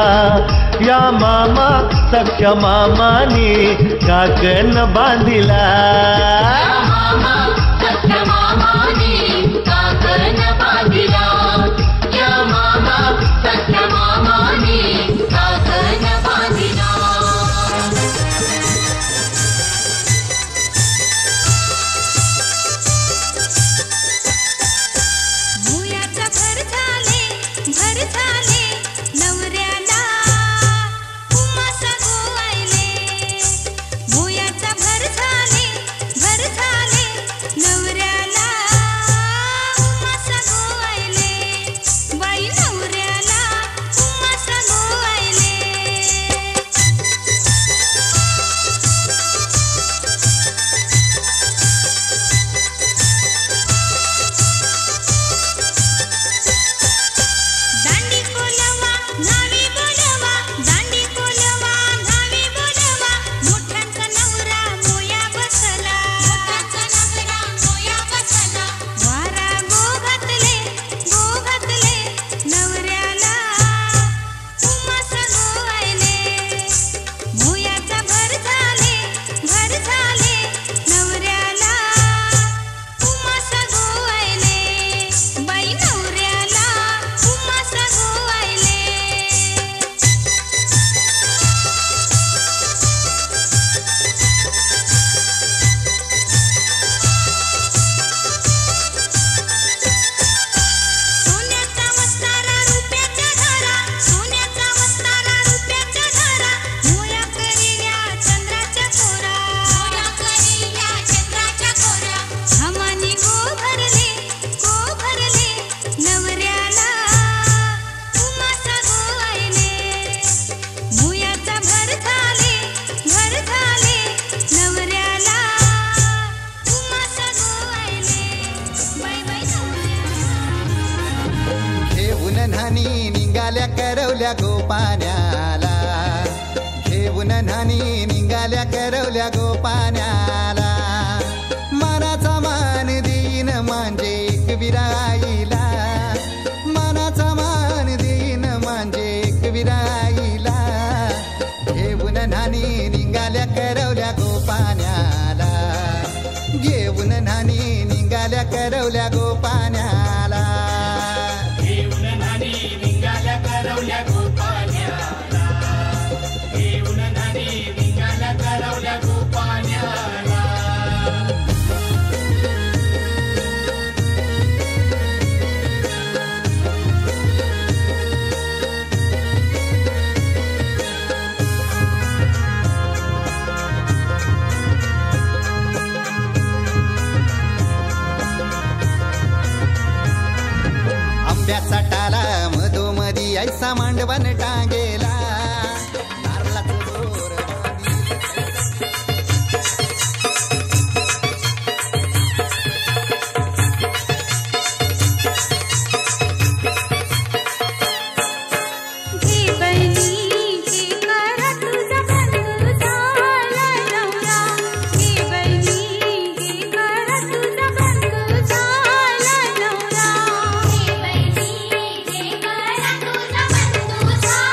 या मामा सख्या मामानी काकन बांधिला मामा सख्या मामानी काकन बांधिला या मामा सख्या मामानी काकन बांधिला भर झाले नवऱ्याला उमास गोवायले भुयाचा भर झाले नवऱ्याला उमास गोवायले बाई नवऱ्याला उमास गोवायले दांडी कोलवा नावी बोलवा दांडी कोलवा नावी बोलवा मोठ्यांचा नवरा मोया बसला वारा गो घातले नवऱ्याला उमास गोवायले मोयाचा भर झाले नवऱ्याला उमास गोवायले बाई नवऱ्याला उमास गोवायले सोन्याचा वस्तारा रुपयाच्या घरा मोया करिल्या चंद्राच्या कोरा हमानी गो भरले नवऱ्याला उमास गोवायले मोयाचा भर झाले नवऱ्याला उमास गोवायले बाई बाई घेऊन न्हाणी निघाल्या करवल्या गोपाण्याला घेऊन न्हाणी निघाल्या करवल्या गोपाण्याला मनाचा मान देईन म्हणजे एक विराईला मनाचा मान देईन म्हणजे एक विराईला घेऊन न्हाणी निघाल्या करवल्या गोपाण्याला घेऊन न्हाणी निघाल्या करवल्या गोपाण्याला आंब्याचा टाला मधोमधी ऐसा मांडवण टांगेला नारळाचं दोर घे बहिणी घे करा तुझा बंधू झाला नवरा घे बहिणी घे करा तुझा बंधू झाला नवरा घे बहिणी घे करा तुझा बंधू झाला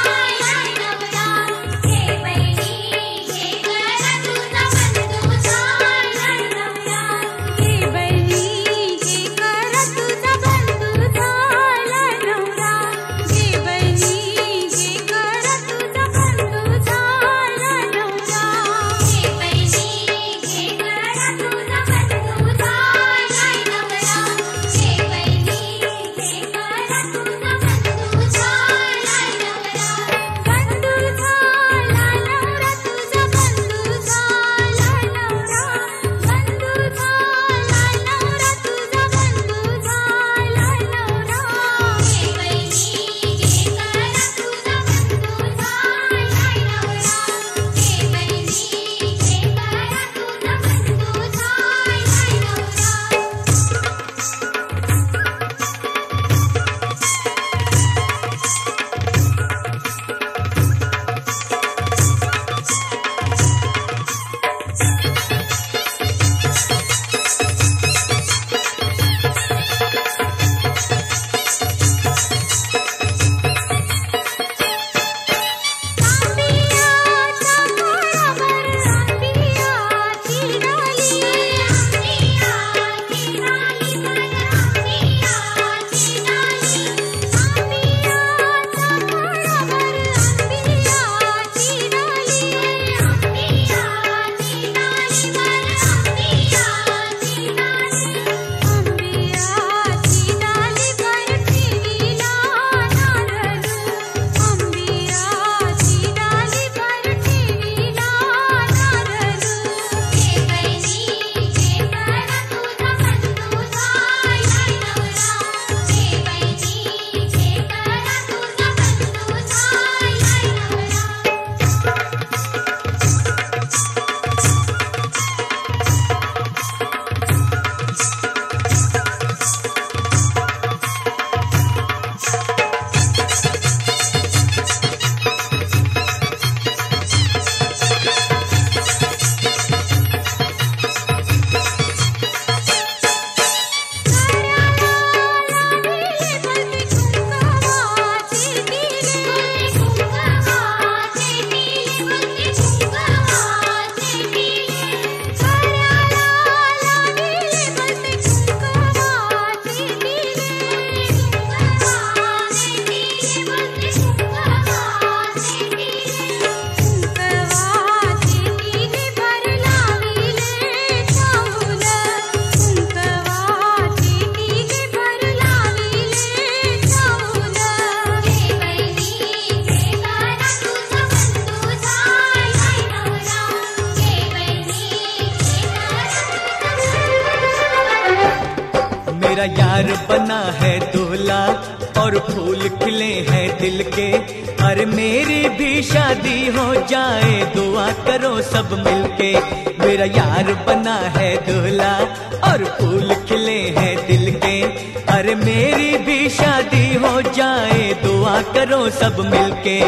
मेरा यार बना है दूल्हा और फूल खिले हैं दिल के। अरे मेरी भी शादी हो जाए दुआ करो सब मिलके। मेरा यार बना है दूल्हा और फूल खिले हैं दिल के। अरे मेरी भी शादी हो जाए दुआ करो सब मिलके।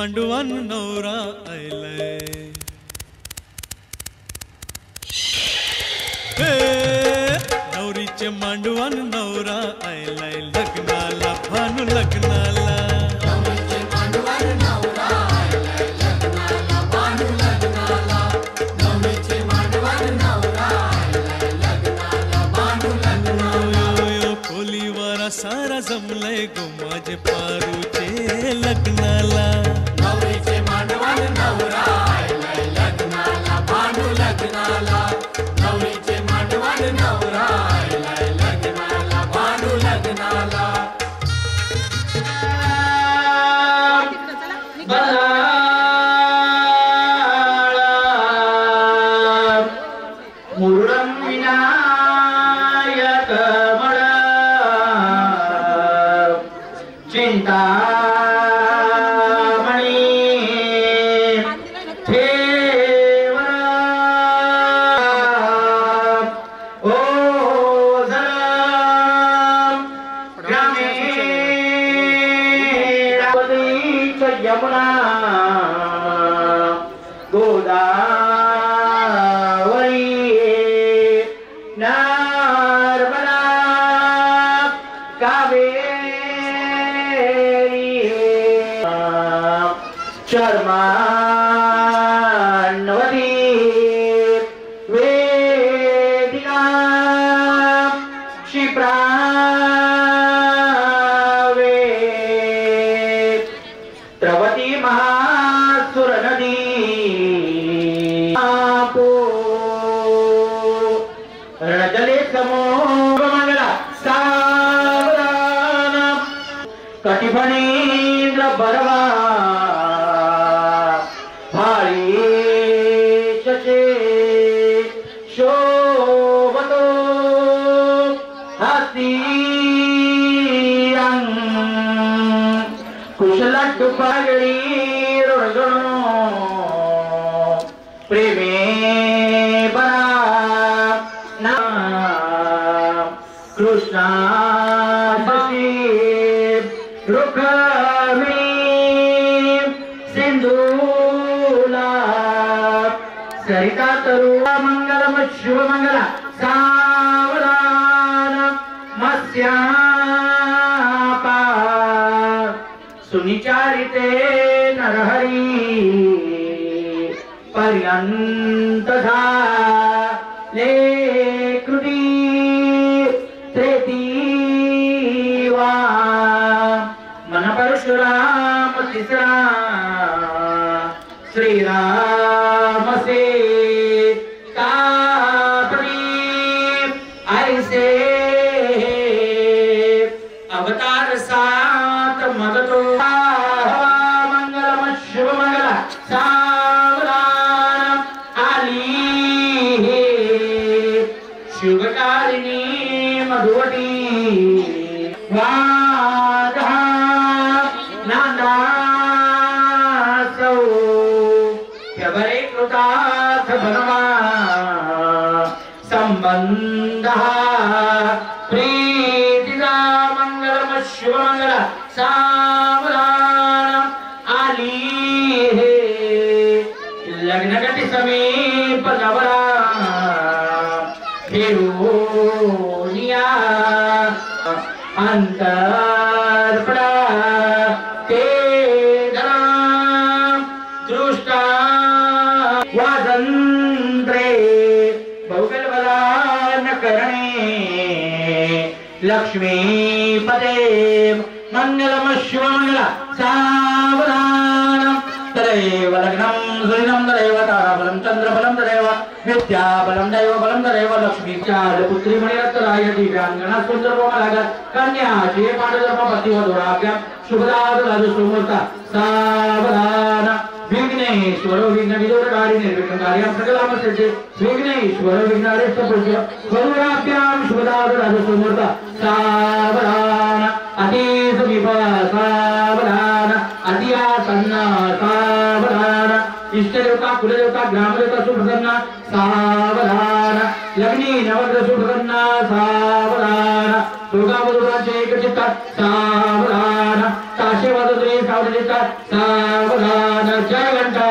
मांडवान नवरा आयलाय नवरीचे मांडवान नवरा आयलाय लग्नाला भानू लग्नाला खोलीवारा सारा जमलाय गो माझे पारूचे लग्नाला नवरीचे मांडवान नवरा आयलाय लग्नाला भानू लग्नाला नवरीचे मांडवान नवरा आयलाय लग्नाला भानू लग्नाला मुरुडं विनायक चिंतामणी ठेवरा ओ ग्रामे यमुना गोदावरी नर्मदा कावेरी शर्मान्वती वेदिका क्षिप्रावे द्रवती महासुर नदी रणजले समोमंगला सावधान कटिफणींद्र बरवा भारी शशे शोभतो हस्ती कुशलट्टु पागडी रोडगणो प्रेमे बरा ना कृष्णा रुखमी सिंधूला सरिता तरुणा मंगलम शुभमंगला सावधान मत्स्यापा सुनिचारिते नरहरी पर्यंत ले कृती त्रेतीवा मन परशुराम तिसरा श्रीराम से तापरी ऐसे अवतार सात मगतो मंगलम शुभ मंगला सावधान आली शुभकारिणी मधुवती वाधा नांदासौ शबरे कृतार्थ बनवा संबंधः प्रीतिदा मंगलम शुभमंगल सावधान आली लग्नगती समीप नवरा फिरूनिया अंतर्पणा ते धरा दृष्टा वादंत्रे बहुकलबला न करणे लक्ष्मीपदे मंगलम शिवमंगल सावधान तदेव लग्नं सुदिनं तदेव ताराबलं चंद्रबलं तदेव विद्याबलं दैवबलं तदेव लक्ष्मीचार्य पुत्री मणिरत्नाय दिव्यांगना सुंदरकोमलाग कन्याचे पांडुधर्मपतिवधुराभ्यां शुभदादु सुमुहूर्त सावधान विघ्नेश्वरो विघ्न विदूरकारी निर्विघ्नकारी सकलामस्य विघ्नेश्वरो विघ्नारेश्च पुरुषो वधुराभ्यां शुभदादु सुमुहूर्त सावधान अतिसमीप सावधान अतिआसन्न सावधान इष्टदेवता कुलदेवता ग्रामदेवता सुप्रसन्न सावधान लग्नी नवग्रह सुप्रसन्न सावधान दुर्गा वधुराचे एकचित्त सावधान ताशे वाजवतोय सावलीचा सावधान जय घंटा.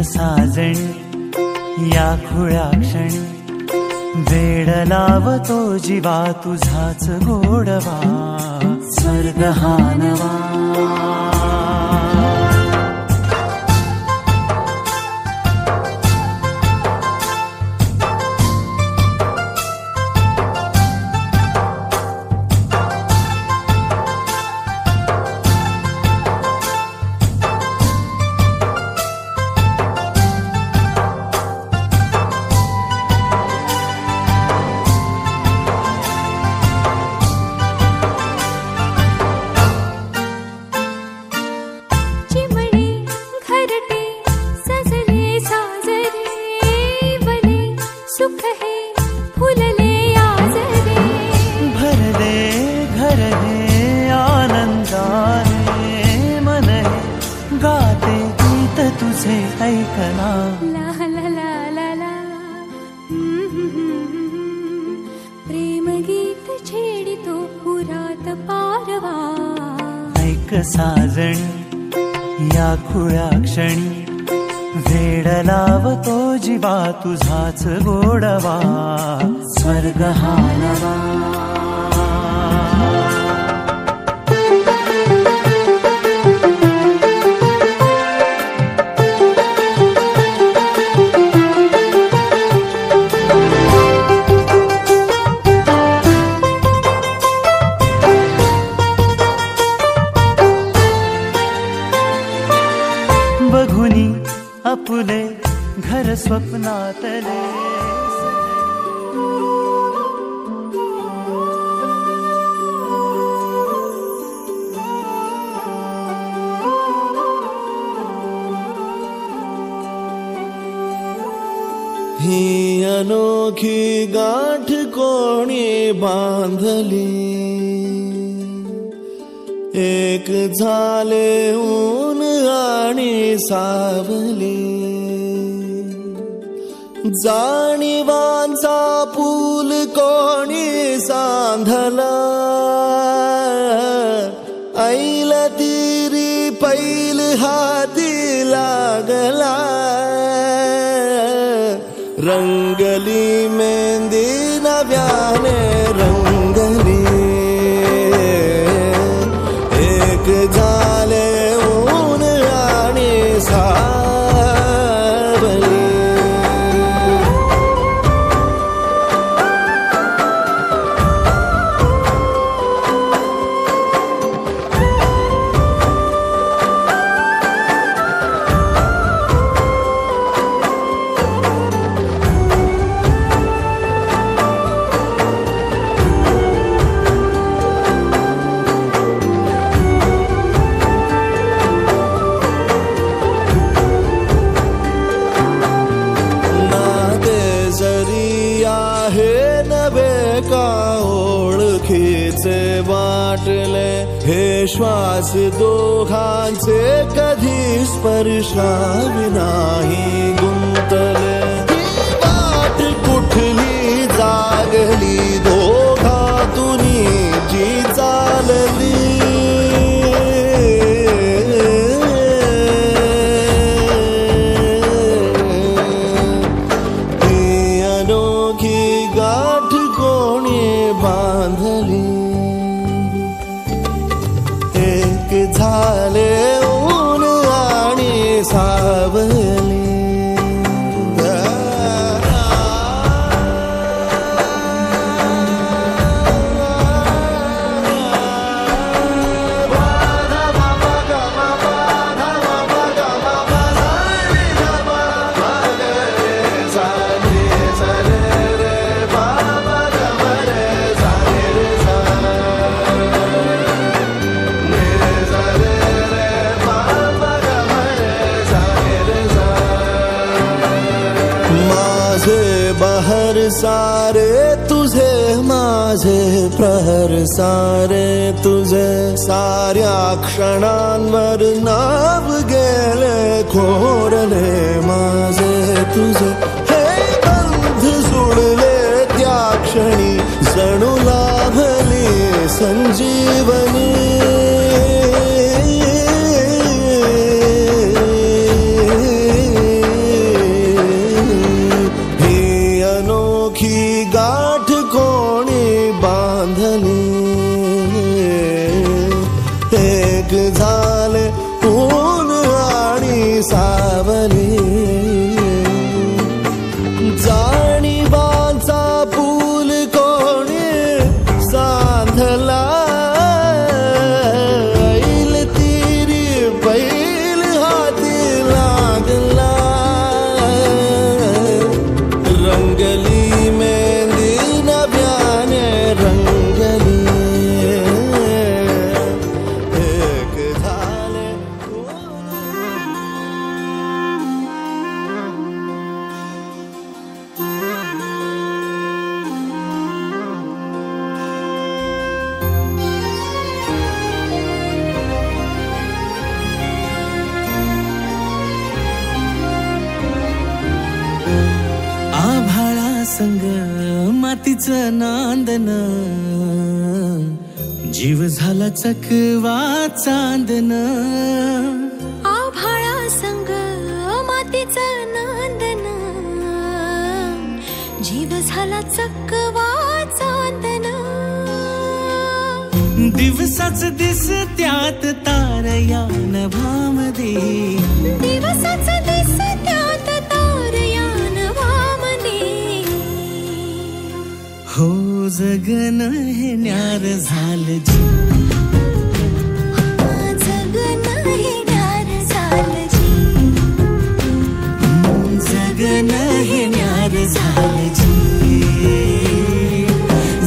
साजणी या खुळ्या क्षणी वेड लावतो जीवा तुझाच गोडवा स्वर्ग हा नवा. साजणी या खुळ्या क्षणी वेड लावतो जीवा तुझाच गोडवा स्वर्ग हा नवा. आपुले घर स्वप्नातले ही अनोखी गाठ कोणी बांधली एक झाले ऊन आणि सावली जाणीवांचा पूल कोणी सांधला ऐलती हाती लागला रंगली मेहंदी नव्याने रंगली एक झाले ऊन आणि सावली वाटले हे श्वास दोघांचे कधी स्पर्शाविनाही गुंतले वाट कुठली जागली दोघातून जी चालली ही अनोखी गाठ कोणी बांधली झाले ऊन आणि सावली बहर सारे तुझे माझे प्रहर सारे तुझे साऱ्या क्षणांवर नाव गेले खोरले माझे तुझे हे बंध जुळले त्या क्षणी जणू लाभली संजीवनी गाठ कोणी बांधली एक झाले ऊन आणि सावली जाणीवांचा पूल कोणी सांधला ऐल तिरी पैल हाती लागला रंगली संग मातीचं नांदन जीव झाला चकवा चांदन आभाळा संग मातीचं नांदन जीव झाला चकवा चांदन दिवसाच दिस त्यात तारया नभामध्ये दिवसाच दिस त्यात तारया हो जगन हे न्यार झालं जी जगन हे न्यार झालं जी जगन हे न्यार झालं जी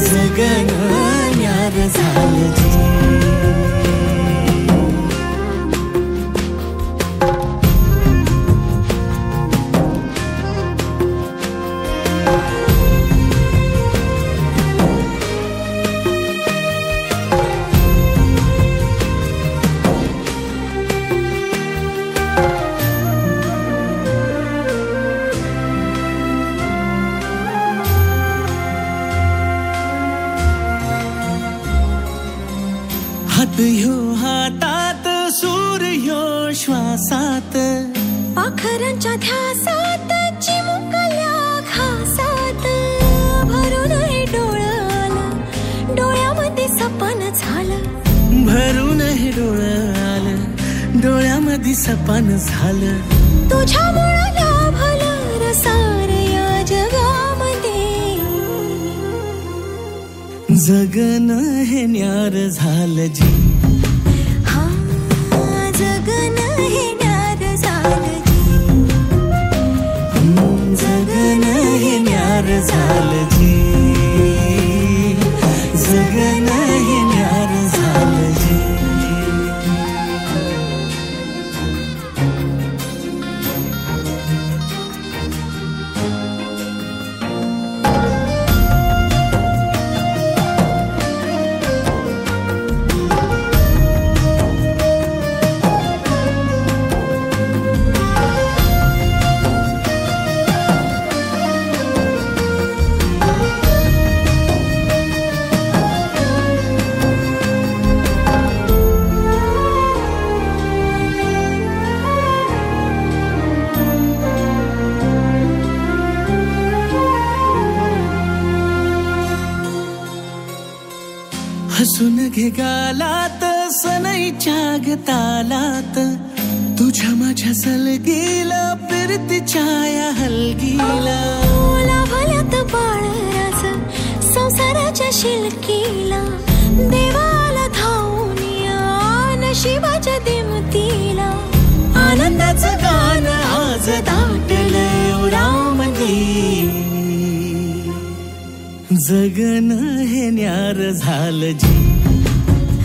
जगन न्यार झालं जी सागरांच्या ध्यासात चिमुकल्या घासात भरून हे डोळं आलं, डोळ्यामध्ये सपन झालं, भरून हे डोळं आलं, डोळ्यामध्ये सपन झालं. तुझ्यामुळं लाभलं रसार या जगामध्ये, जगणं हे न्यार झालं जी. हा जगणं हे न्यार झालं जी, जगणं हे न्यार झालं जी, जगणं हे न्यार झालं जी. हसून घे गालात सनईच्या गतालात, तुझ्या माझ्या सलगीला फिरतीच्या या हलगीला. लाभल्यात बाळराज संसाराच्या शिलकीला, देवाला धावून या नशिबाच्या दिमतीला. आनंदाचं गाणं आज दाटलंय उरामध्ये, जगणं हे न्यार झालं जी.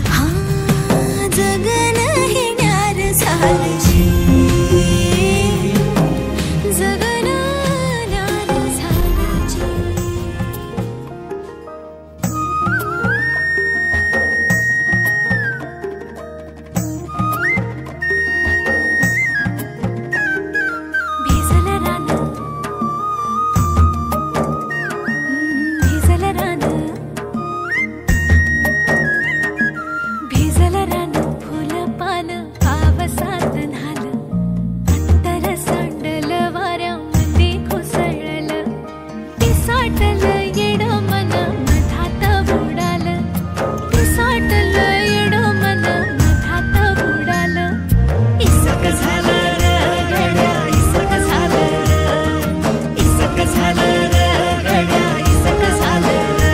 हा जगणं हे न्यार झालं जी, जगणं न्यार झालं जी. भिजलं रानं, भिजलं रानं, भिजलं रानं, फुलं पानं पावसात न्हालं, अंतर सांडलं वाऱ्यामध्ये कोसळलं, पिसाटलं येडं मन मधात बुडालं, पिसाटलं येडं मन मधात बुडालं. इसक झालं र गड्या, इसक झालं र, इसक झालं र गड्या, इसक झालं र.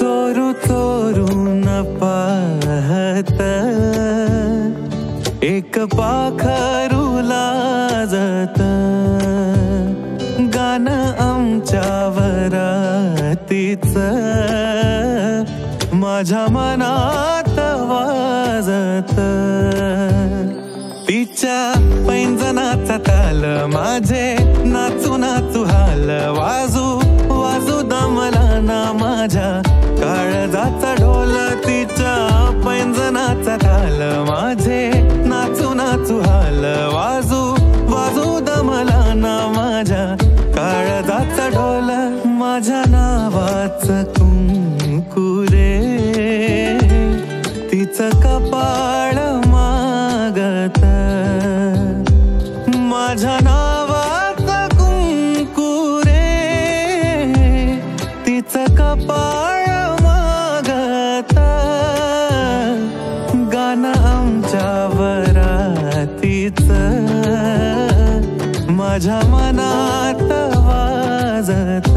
चोरू चोरून पाहत एक पाखरू लाजत, गाणं आमच्या वरातीच माझ्या मनात वाजत. तिच्या पैंजनाचा ताल माझे नाचू नाचू हाल, वाजू वाजू दमला ना माझ्या काळजाचा ढोल. तिच्या पैंजनाचा ताल माझे नाचू नाचू हाल, वाजू वाजू दमला ना माझ्या काळजाचा ढोल. माझ्या नावाचं कुंकू रे, तिचं कपाळ मागत. माझ्या नावाचं कुंकू रे, तिचं कपाळ मागत. गाणं आमच्या वरातीच माझ्या मनात वाजत.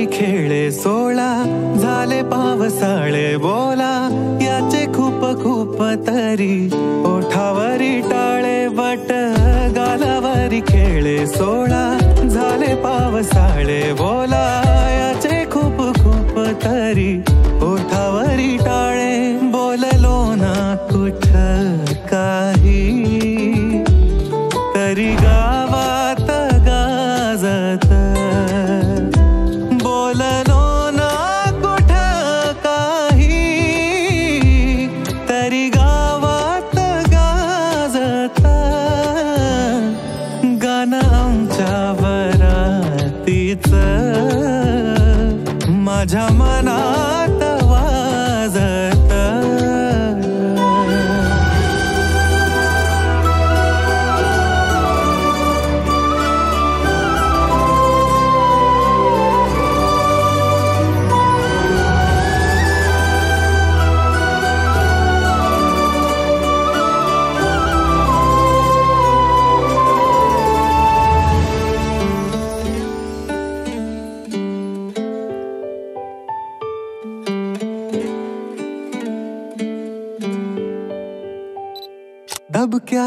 गोदावरी खेळे सोळा झाले पावसाळे बोला याचे खूप खूप तरी ओठावरी टाळे बट गालावरी खेळे सोळा झाले पावसाळे बोला याचे खूप खूप तरी ओठावरी टाळे बोललो ना कुठ काही तरी गावात गाजत बोललो ना कुठ काही तरी गावात गाजत गाणं आमच्या वरातीच माझ्या मनात वाजत दबक्या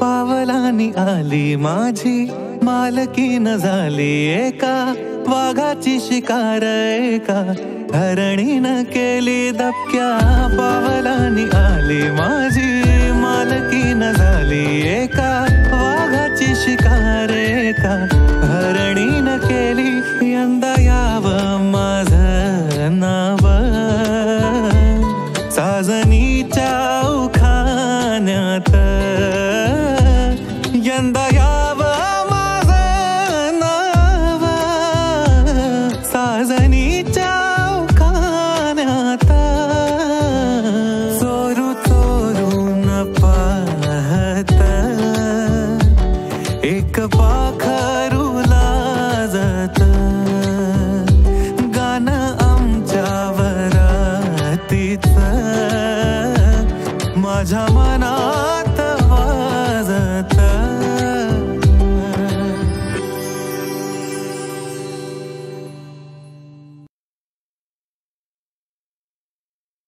पावलांनी आली माझी मालकीन झाली एका वाघाची शिकार एका हरणीनं केली दबक्या पावलांनी आली माझी मालकीन झाली एका वाघाची शिकार एका हरणीनं केली यंदा यावं माझं नाव साजनीच्या उखाण्यात यंदा यावं माझं नाव साजनीच्या उखाण्यात चोरू चोरून पाहत एक पाखरू लाजत गाणं आमच्या वरातीच माझ्या मना